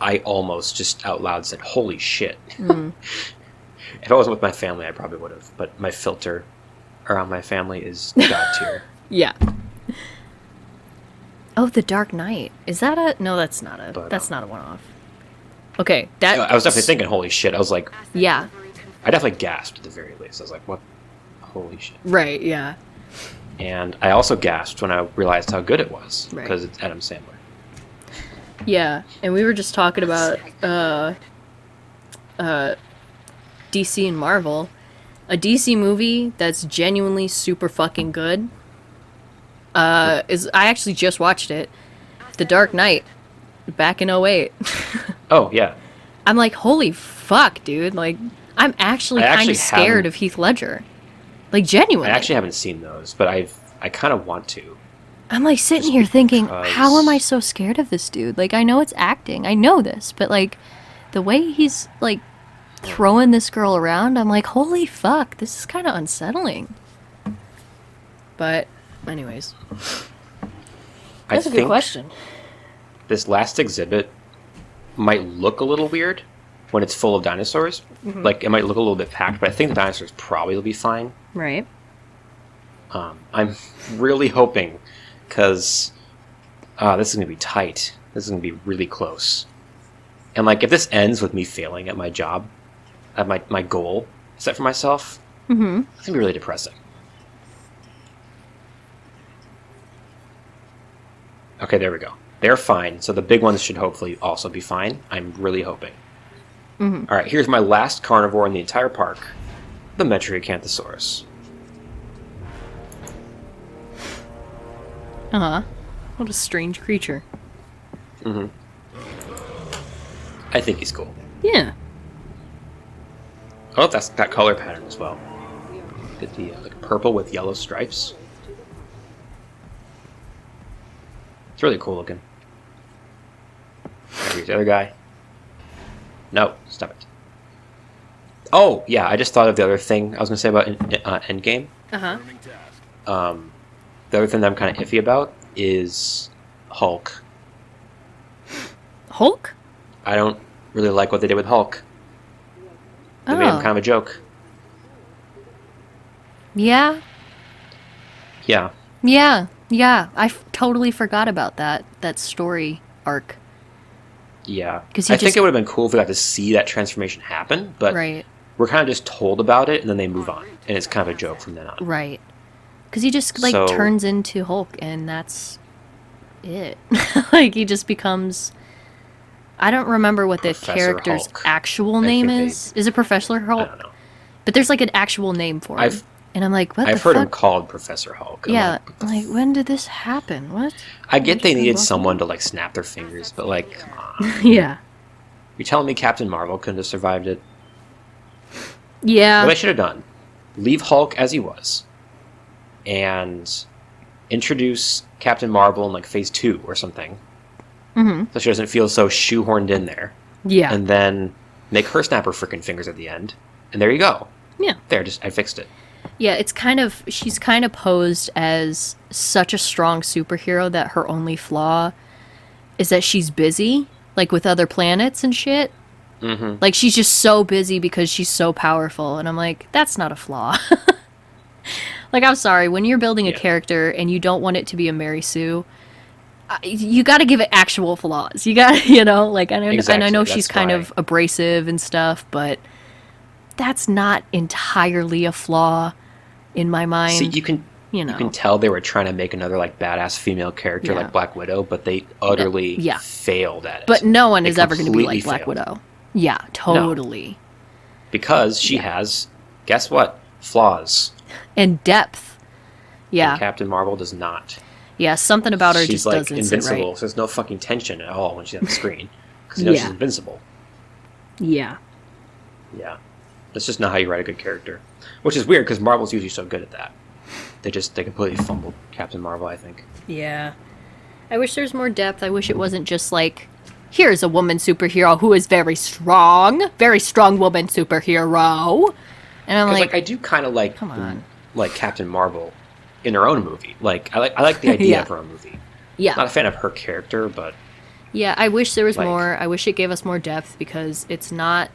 I almost just out loud said, "Holy shit!" If I wasn't with my family, I probably would have. But my filter around my family is God tier. Yeah. Oh, The Dark Knight. Is that a... No, that's not a... But, that's not a one-off. Okay, that... I was definitely thinking, "Holy shit!" I was like, Yeah. I definitely gasped at the very least. I was like, "What? Holy shit!" Right, yeah. And I also gasped when I realized how good it was Right. because it's Adam Sandler. Yeah, and we were just talking about DC and Marvel. A DC movie that's genuinely super fucking good is... I actually just watched it. The Dark Knight. Back in '08. Oh yeah, I'm like, holy fuck, dude. Like, I'm actually I kind actually of scared haven't- of Heath Ledger. Like, genuinely. I actually haven't seen those, but I kind of want to. I'm like sitting Just here thinking, because- how am I so scared of this dude? Like, I know it's acting. I know this. But, like, the way he's, like, throwing this girl around, I'm like, holy fuck, this is kind of unsettling. But, anyways. I That's a good think question. this last exhibit might look a little weird when it's full of dinosaurs. Mm-hmm. Like, it might look a little bit packed, but I think the dinosaurs probably will be fine. Right. I'm really hoping, because this is going to be tight. This is going to be really close. And, like, if this ends with me failing at my job, at my goal set for myself, it's going to be really depressing. Okay, there we go. They're fine, so the big ones should hopefully also be fine. I'm really hoping. All right, here's my last carnivore in the entire park, the Metriacanthosaurus. Uh-huh. What a strange creature. I think he's cool. Yeah. Oh, that's that color pattern as well. Get the like purple with yellow stripes. It's really cool looking. Here's the other guy. No, stop it. Oh, yeah, I just thought of the other thing I was going to say about Endgame. Uh-huh. Confirming task. The other thing that I'm kind of iffy about is Hulk. Hulk? I don't really like what they did with Hulk. They made him Oh. kind of a joke. Yeah. Yeah. Yeah. Yeah. Totally forgot about that story arc. Yeah. 'Cause he I think just- it would have been cool if we got to see that transformation happen, but Right. we're kind of just told about it and then they move on. And it's kind of a joke from then on. Right. Because he just, like, So- turns into Hulk, and that's it. Like, he just becomes... I don't remember what the Professor character's Hulk. actual I name think they- is. Is it Professor I Hulk? don't know. But there's, like, an actual name for him. And I'm like, what the I've heard fuck? him called Professor Hulk. I'm Yeah. like, what the Like, when did this happen? What? I get they needed Welcome. someone to like snap their fingers, but like, come on. Yeah. You're telling me Captain Marvel couldn't have survived it? Yeah. What I should have done, leave Hulk as he was, and introduce Captain Marvel in like Phase 2 or something, so she doesn't feel so shoehorned in there, Yeah. and then make her snap her freaking fingers at the end, and there you go. Yeah. There, I fixed it. Yeah, it's kind of... She's kind of posed as such a strong superhero that her only flaw is that she's busy, like, with other planets and shit. Mm-hmm. Like, she's just so busy because she's so powerful. And I'm like, that's not a flaw. Like, I'm sorry. When you're building a Yeah. character and you don't want it to be a Mary Sue, you got to give it actual flaws. You got to, you know, like, and I Exactly, know she's that's kind why- of abrasive and stuff, but that's not entirely a flaw in my mind. See, you can know. tell they were trying to make another like badass female character Yeah. like Black Widow, but they utterly Yeah. failed at it. But no one They is ever going to be completely like Black failed. Widow. Yeah, totally. Because she has, guess what? Flaws. And depth. And Yeah. Captain Marvel does not. Yeah, something about her She's just like doesn't invincible, sit right. so there's no fucking tension at all when she's on the screen. Because you know Yeah. she's invincible. Yeah. Yeah. That's just not how you write a good character. Which is weird, because Marvel's usually so good at that. They completely fumbled Captain Marvel, I think. Yeah. I wish there's more depth. I wish it wasn't just like, here's a woman superhero who is very strong woman superhero. And I'm Because like, I do kind of like, come on. like Captain Marvel in her own movie. Like I like the idea Yeah. of her own movie. yeah. Not a fan of her character, but Yeah, I wish there was Like- more. I wish it gave us more depth because it's not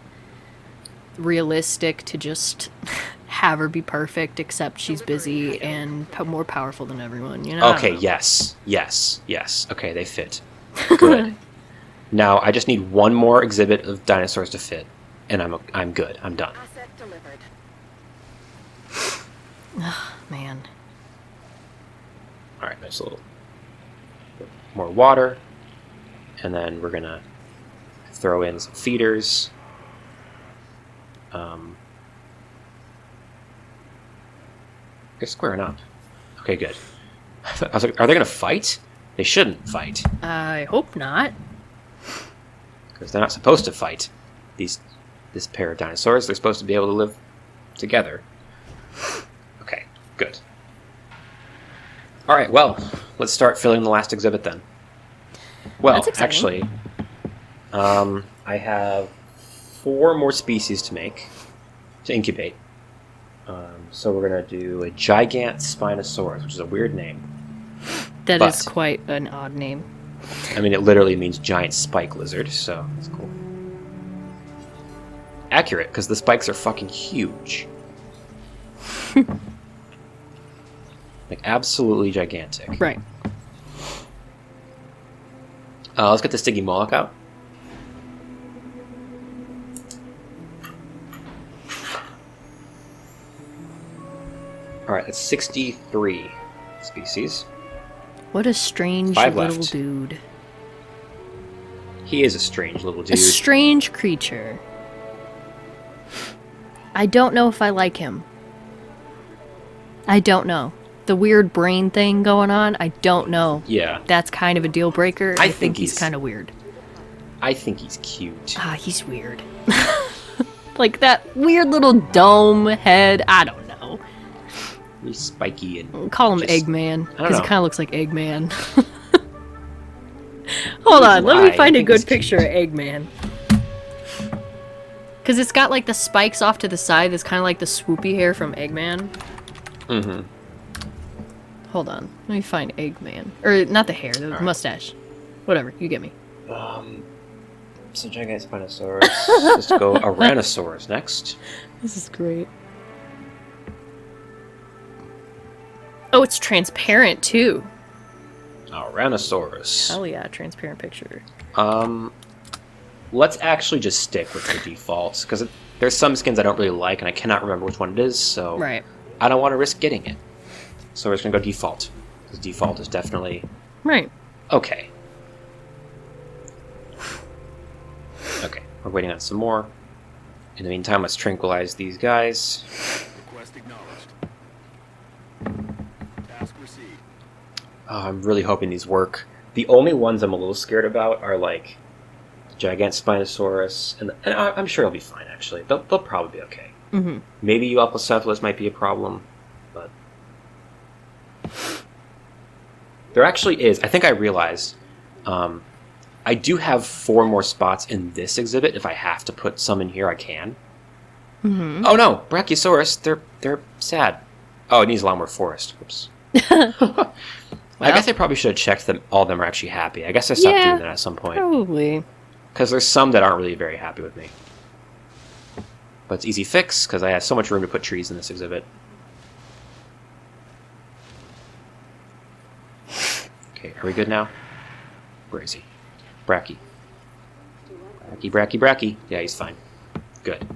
realistic to just have her be perfect, except she's busy and more powerful than everyone, you know? I don't Okay, know. yes. Okay, they fit. Good. Now I just need one more exhibit of dinosaurs to fit, and I'm good. I'm done. Asset delivered. Man. All right, there's a little bit more water, and then we're gonna throw in some feeders. They're squaring up. Okay, good. I was like, are they gonna fight? They shouldn't fight I hope not. because they're not supposed to fight. This pair of dinosaurs. They're supposed to be able to live together. Okay, good. All right, well, let's start filling the last exhibit then. Well, That's exciting. actually, I have 4 more species to make, to incubate. So we're going to do a Gigant Spinosaurus, which is a weird name. That is But- quite an odd name. I mean, it literally means giant spike lizard, so that's cool. Accurate, because the spikes are fucking huge. Like, absolutely gigantic. Right. Let's get the Stiggy Moloch out. Alright, that's 63 species. What a strange 5 little left. dude. He is a strange little A dude. strange creature. I don't know if I like him. I don't know. The weird brain thing going on, I don't know. Yeah, That's kind of a deal breaker. I I think think he's he's- kind of weird. I think he's cute. Ah, he's weird. Like that weird little dome head. I don't know. He's spiky and... Call him Just- Eggman I don't because he know. kind of looks like Eggman. Hold on, let Why? me find I a think he's good picture of Eggman. Because it's got like the spikes off to the side. That's kind of like the swoopy hair from Eggman. Mm-hmm. Hold on, let me find Eggman. Or not the hair, the Alright. mustache. Whatever, you get me. So Gigant Spinosaurus. Let's go Aranosaurus next. This is great. Oh, it's transparent too. Aranosaurus. Hell yeah, transparent picture. Let's actually just stick with the defaults, because there's some skins I don't really like, and I cannot remember which one it is, so Right. I don't want to risk getting it. So we're just going to go default, because default is definitely Right. okay. Okay, we're waiting on some more. In the meantime, let's tranquilize these guys. Request acknowledged. Task received. Oh, I'm really hoping these work. The only ones I'm a little scared about are like Gigant Spinosaurus, and I'm sure it'll be fine. Actually, they'll probably be okay. Mm-hmm. Maybe Euoplocephalus might be a problem, but there actually is. I think I realized I do have 4 more spots in this exhibit. If I have to put some in here, I can. Mm-hmm. Oh no, Brachiosaurus, they're sad. Oh, it needs a lot more forest. Oops. I guess I probably should have checked them. All of them are actually happy. I guess I stopped Yeah. doing that at some point. Probably. Because there's some that aren't really very happy with me. But it's easy fix, because I have so much room to put trees in this exhibit. Okay, are we good now? Where is he? Bracky. Bracky. Yeah, he's fine. Good.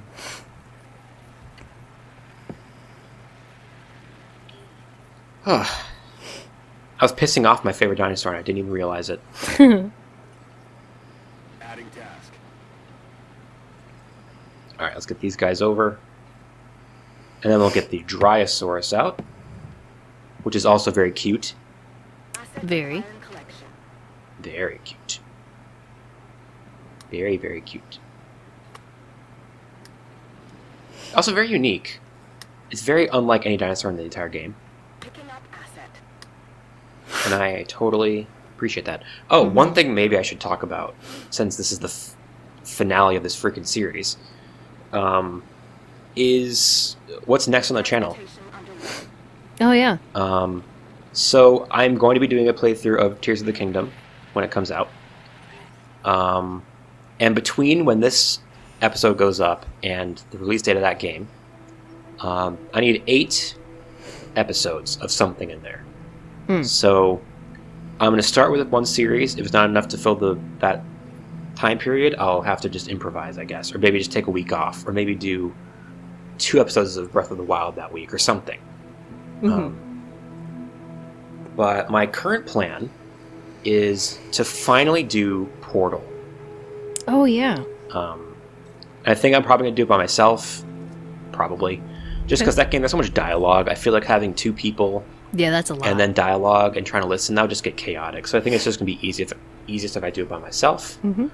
I was pissing off my favorite dinosaur and I didn't even realize it. Adding task. Alright, let's get these guys over. And then we'll get the Dryosaurus out, which is also very cute. Asset Very. acquired in collection. Very cute. Very, very cute. Also very unique. It's very unlike any dinosaur in the entire game. Picking up asset. And I totally appreciate that. Oh, one thing maybe I should talk about, since this is the finale of this freaking series, is what's next on the channel. Rotation underway. Oh yeah. So I'm going to be doing a playthrough of Tears of the Kingdom when it comes out. And between when this episode goes up and the release date of that game, I need 8 episodes of something in there. So I'm going to start with one series. If it's not enough to fill that time period, I'll have to just improvise, I guess. Or maybe just take a week off. Or maybe do 2 episodes of Breath of the Wild that week or something. But my current plan is to finally do Portal. Oh, yeah. I think I'm probably going to do it by myself. Probably. Just because that game, there's so much dialogue. I feel like having 2 people... Yeah, that's a lot. And then dialogue and trying to listen, that would just get chaotic. So I think it's just going to be easiest if I do it by myself. Let's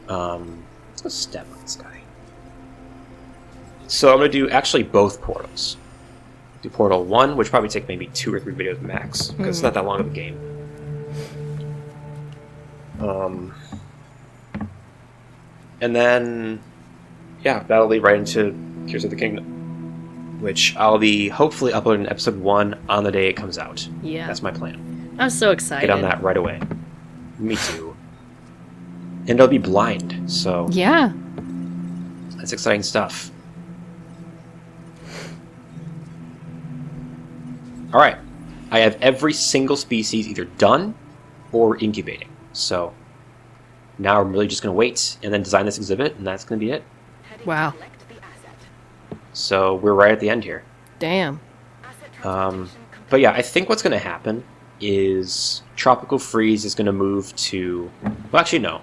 go step on this guy. So I'm going to do actually both Portals. Do Portal 1, which probably take maybe 2 or 3 videos max, because it's not that long of a game. And then, yeah, that'll lead right into Tears of the Kingdom, which I'll be hopefully uploading episode 1 on the day it comes out. Yeah. That's my plan. I'm so excited. Get on that right away. Me too. And it'll be blind, so Yeah. that's exciting stuff. Alright. I have every single species either done or incubating. So now I'm really just going to wait and then design this exhibit, and that's going to be it. Heading Wow. to select the asset. So we're right at the end here. Damn. Asset transportation But yeah, I think what's going to happen is Tropical Freeze is going to move to... Well, actually, no.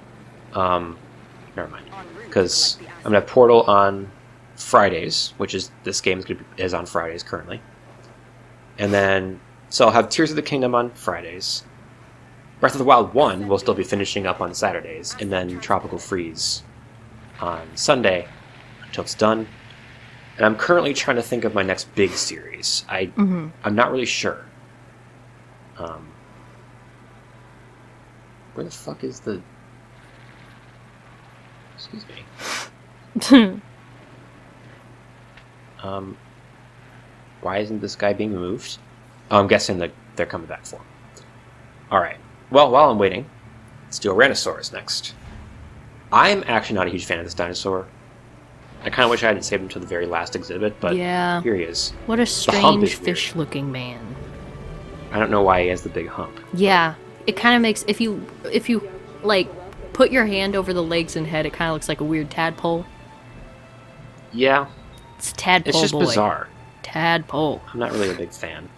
Never mind. Because I'm going to have Portal on Fridays, which is... This game is on Fridays currently. And then... So I'll have Tears of the Kingdom on Fridays. Breath of the Wild 1 will still be finishing up on Saturdays. And then Tropical Freeze on Sunday until it's done. And I'm currently trying to think of my next big series. I'm not really sure. Where the fuck is the... Excuse me. Why isn't this guy being moved? Oh, I'm guessing that they're coming back for him. Alright. Well, while I'm waiting, let's do Tyrannosaurus next. I'm actually not a huge fan of this dinosaur. I kind of wish I hadn't saved him to the very last exhibit, but Yeah. here he is. What a hump strange is weird. fish-looking man. I don't know why he has the big hump. Yeah. It kind of makes... If you, like, put your hand over the legs and head, it kind of looks like a weird tadpole. Yeah, It's a tadpole it's just boy. bizarre. Tadpole. I'm not really a big fan.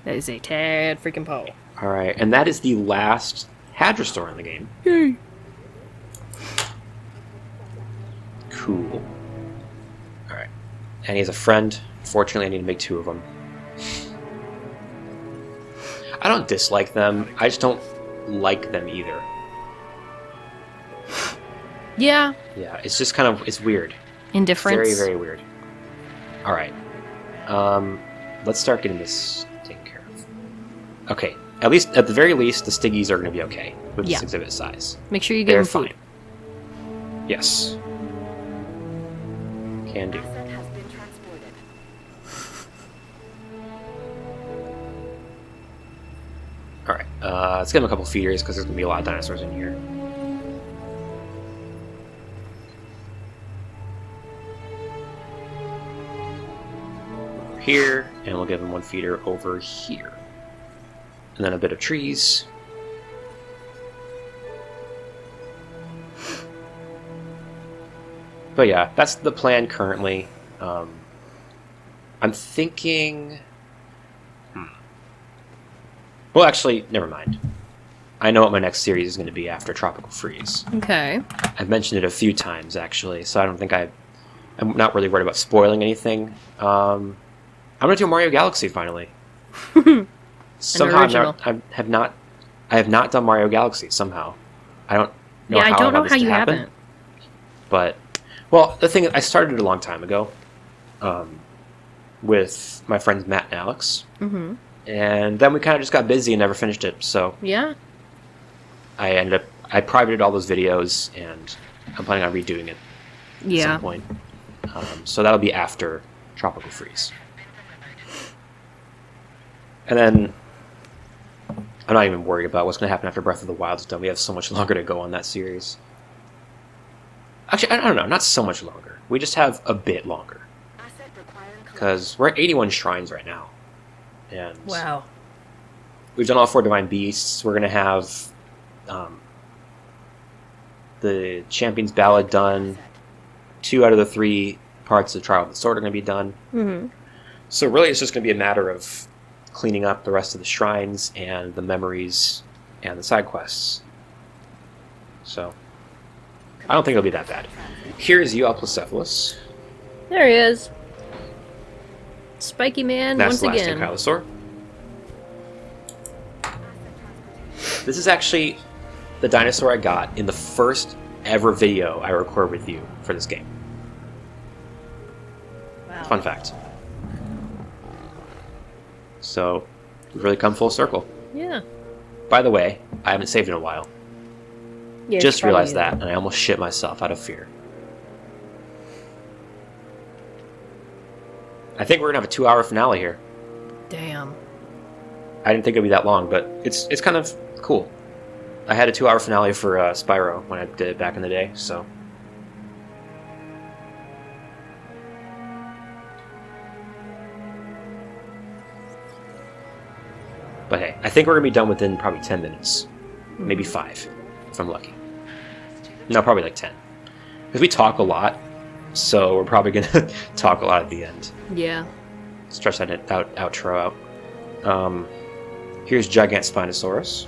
That is a tad freaking pole. Alright, and that is the last Hadrosaur in the game. Yay. Cool. Alright. And he has a friend. Fortunately, I need to make 2 of them. I don't dislike them. I just don't like them either. Yeah. Yeah, it's just kind of... It's weird. Indifference. Very, very weird. Alright. Let's start getting this taken care of. Okay. At the very least, the Stiggies are going to be okay with Yeah. this exhibit size. Make sure you give They're him food. fine. Yes. Can do. asset has been transported. Alright, let's give him a couple feeders because there's going to be a lot of dinosaurs in here. Over here, and we'll give him 1 feeder over here. And then a bit of trees. But yeah, that's the plan currently. I'm thinking... Well, actually, never mind. I know what my next series is going to be after Tropical Freeze. Okay. I've mentioned it a few times, actually, so I don't think I'm not really worried about spoiling anything. I'm going to do Mario Galaxy, finally. Somehow original. I have not done Mario Galaxy, somehow. I don't know Yeah, how I don't know allowed this how to you happen, haven't. But, well, the thing is, I started it a long time ago with my friends Matt and Alex. Mm-hmm. And then we kind of just got busy and never finished it, so Yeah. I privated all those videos, and I'm planning on redoing it at Yeah. some point. So that'll be after Tropical Freeze. And then I'm not even worried about what's going to happen after Breath of the Wild's done. We have so much longer to go on that series. Actually, I don't know. Not so much longer. We just have a bit longer. Asset requiring collection. Because we're at 81 shrines right now. And Wow. we've done all 4 Divine Beasts. We're going to have the Champion's Ballad done. 2 out of the 3 parts of Trial of the Sword are going to be done. Mm-hmm. So really it's just going to be a matter of cleaning up the rest of the shrines and the memories and the side quests. So I don't think it'll be that bad. Here's Euoplocephalus. There he is. Spiky Man That's once the last again. Ankylosaur. This is actually the dinosaur I got in the first ever video I recorded with you for this game. Wow. Fun fact. So, we've really come full circle. Yeah. By the way, I haven't saved in a while. Yeah, Just probably realized good. that, and I almost shit myself out of fear. I think we're gonna have a 2-hour finale here. Damn. I didn't think it'd be that long, but it's kind of cool. I had a 2-hour finale for Spyro when I did it back in the day, so. But hey, I think we're gonna be done within probably 10 minutes. Maybe 5, if I'm lucky. No, probably like 10. Because we talk a lot, so we're probably gonna talk a lot at the end. Yeah. Stretch that outro out. Here's Gigant Spinosaurus.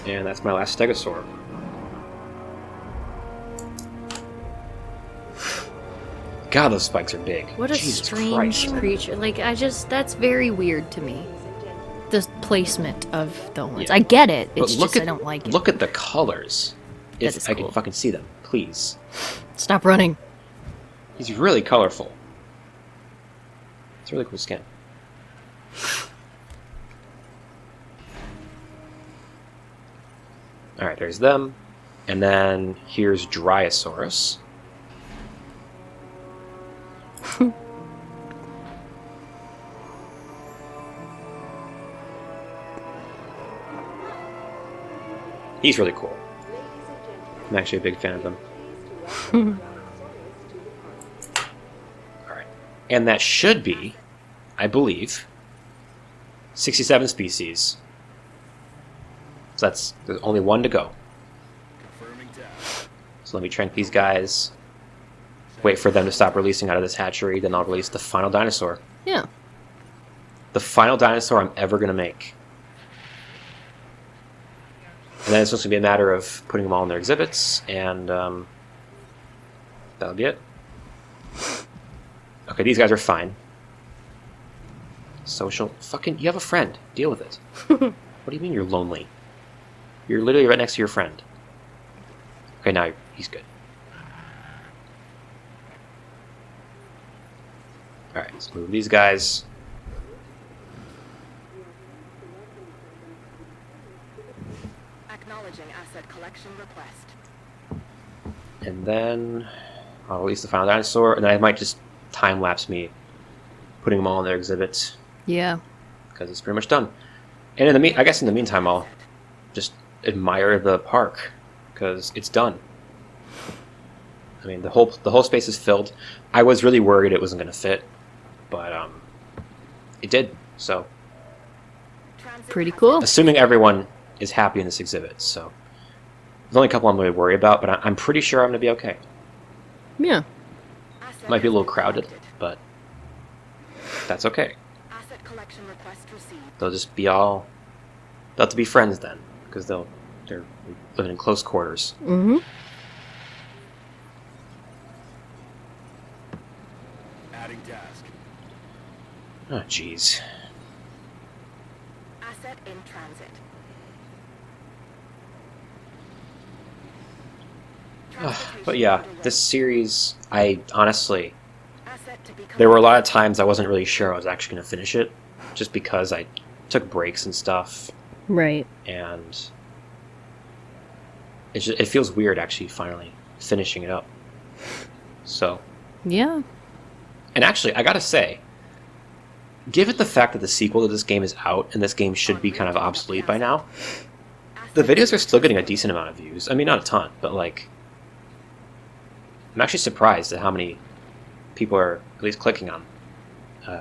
And that's my last Stegosaur. God, those spikes are big. What a Jesus strange Christ. creature. Like, that's very weird to me. The placement of the horns. Yeah. I get it. But It's look just at, I don't like it. Look at the colors. That If is I cool. can fucking see them, please. Stop running. He's really colorful. It's a really cool skin. Alright, there's them. And then here's Dryosaurus. He's really cool. I'm actually a big fan of him. Alright. And that should be, I believe, 67 species. So there's only 1 to go. Confirming task. So let me trank these guys. Wait for them to stop releasing out of this hatchery, then I'll release the final dinosaur. Yeah. The final dinosaur I'm ever going to make. And then it's just going to be a matter of putting them all in their exhibits, and that'll be it. Okay, these guys are fine. Social. Fucking, you have a friend. Deal with it. What do you mean you're lonely? You're literally right next to your friend. Okay, now he's good. Alright, let's move these guys. Acknowledging asset collection request. And then I'll release the final dinosaur, and then I might just time-lapse me putting them all in their exhibits, Yeah. because it's pretty much done. And I guess in the meantime, I'll just admire the park, because it's done. I mean, the whole space is filled. I was really worried it wasn't going to fit, but it did. So, Transit Pretty asset cool. assuming everyone is happy in this exhibit, so there's only a couple I'm going to worry about, but I'm pretty sure I'm going to be okay. Yeah. asset Might be a has little been crowded, collected. but that's okay. Asset collection request received. They'll just be all. They'll have to be friends then, because they're living in close quarters. Mm-hmm. Adding task. Oh, jeez. Asset in transit. But yeah, this series, I honestly, Asset to be there were a lot of collected. times I wasn't really sure I was actually going to finish it, just because I took breaks and stuff, Right. and it feels weird actually finally finishing it up. So, Yeah. And actually, I gotta say, given the fact that the sequel to this game is out, and this game should be kind of obsolete by now, the videos are still getting a decent amount of views. I mean, not a ton, but like, I'm actually surprised at how many people are at least clicking on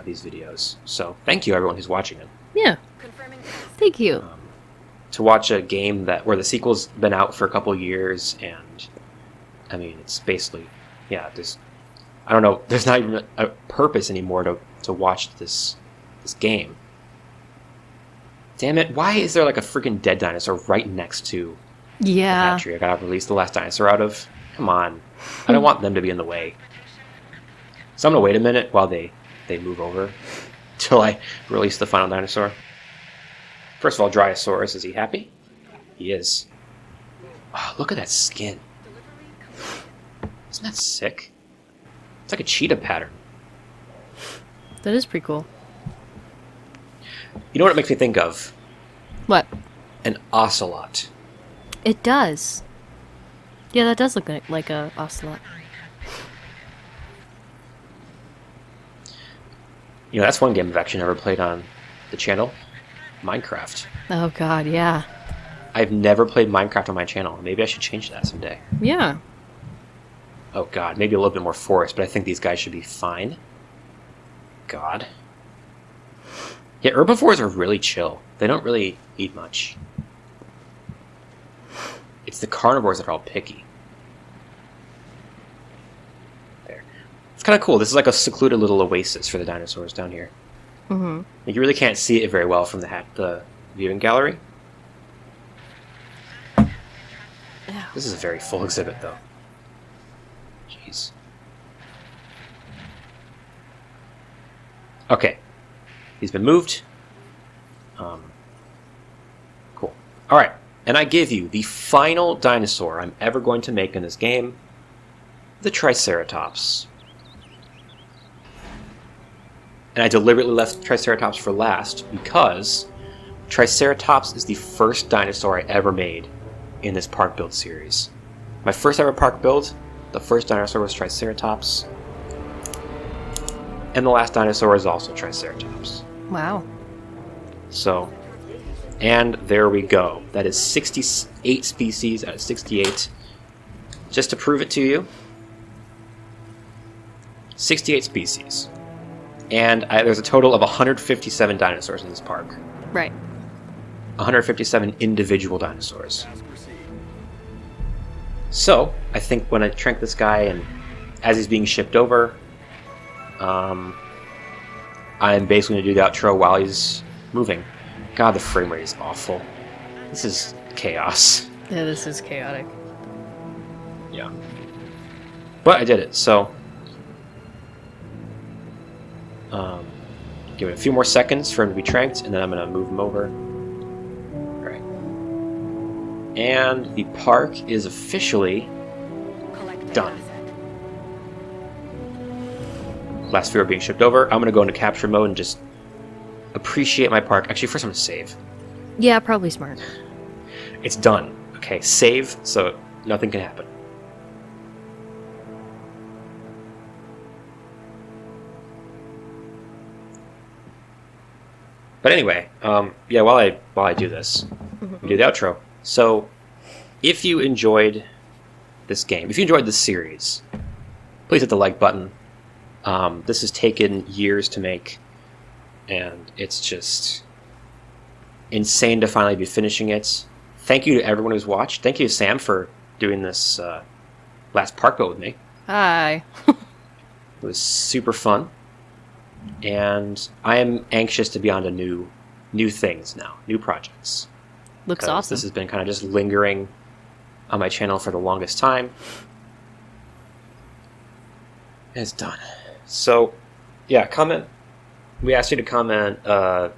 these videos. So thank you everyone who's watching it. Yeah. Confirming task. Thank you. To watch a game where the sequel's been out for a couple years, and I mean, it's basically, yeah, I don't know, there's not even a purpose anymore to watch this game. Damn it, why is there like a freaking dead dinosaur right next to the Yeah. hatchery I gotta release the last dinosaur out of? Come on. I don't want them to be in the way. So I'm gonna wait a minute while they move over till I release the final dinosaur. First of all, Dryosaurus, is he happy? He is. Oh, look at that skin. Isn't that sick? It's like a cheetah pattern. That is pretty cool. You know what it makes me think of? What? An ocelot. It does. Yeah, that does look like a ocelot. You know, that's one game I've actually never played on the channel. Minecraft. Oh god, yeah. I've never played Minecraft on my channel. Maybe I should change that someday. Yeah. Oh god, maybe a little bit more forest, but I think these guys should be fine. God. Yeah, herbivores are really chill. They don't really eat much. It's the carnivores that are all picky. There. It's kind of cool. This is like a secluded little oasis for the dinosaurs down here. Mm-hmm. You really can't see it very well from the viewing gallery. Yeah. This is a very full exhibit, though. Jeez. Okay. He's been moved. Cool. Alright. And I give you the final dinosaur I'm ever going to make in this game. The Triceratops. And I deliberately left Triceratops for last because Triceratops is the first dinosaur I ever made in this park build series. My first ever park build, the first dinosaur was Triceratops. And the last dinosaur is also Triceratops. Wow. So, and there we go. That is 68 species out of 68. Just to prove it to you, 68 species. And there's a total of 157 dinosaurs in this park. Right. 157 individual dinosaurs. Task proceed. So, I think when I trank this guy, and as he's being shipped over, I'm basically going to do the outro while he's moving. God, the frame rate is awful. This is chaos. Yeah, this is chaotic. Yeah. But I did it, so... give it a few more seconds for him to be tranked, and then I'm going to move him over. Alright. And the park is officially Collect done. asset. Last few are being shipped over. I'm going to go into capture mode and just appreciate my park. Actually, first I'm going to save. Yeah, probably smart. It's done. Okay, save, so nothing can happen. But anyway, yeah, while I do this, we do the outro. So, if you enjoyed this game, if you enjoyed this series, please hit the like button. This has taken years to make, and it's just insane to finally be finishing it. Thank you to everyone who's watched. Thank you to Sam for doing this last park build with me. Hi. It was super fun. And I am anxious to be on to new things now, new projects. Looks 'Cause awesome. This has been kind of just lingering on my channel for the longest time. And it's done. So, yeah, comment. We asked you to comment a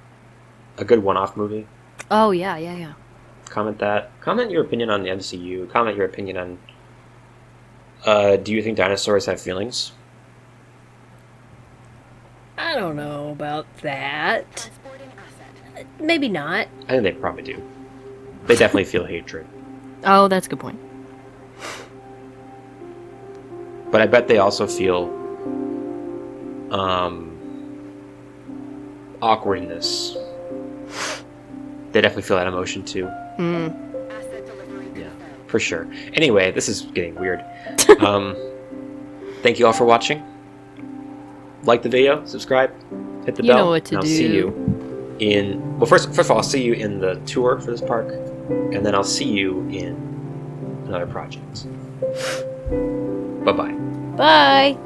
good one-off movie. Oh, yeah, yeah, yeah. Comment that. Comment your opinion on the MCU. Comment your opinion on do you think dinosaurs have feelings? I don't know about that. Transporting asset. Maybe not. I think they probably do. They definitely feel hatred. Oh, that's a good point. But I bet they also feel awkwardness. They definitely feel that emotion too. Asset delivery Yeah, confirmed. for sure. Anyway, this is getting weird. Thank you all for watching. Like the video, subscribe, hit the You bell. know what to and I'll do. see you in. Well, first of all, I'll see you in the tour for this park, and then I'll see you in another project. Bye bye. Bye.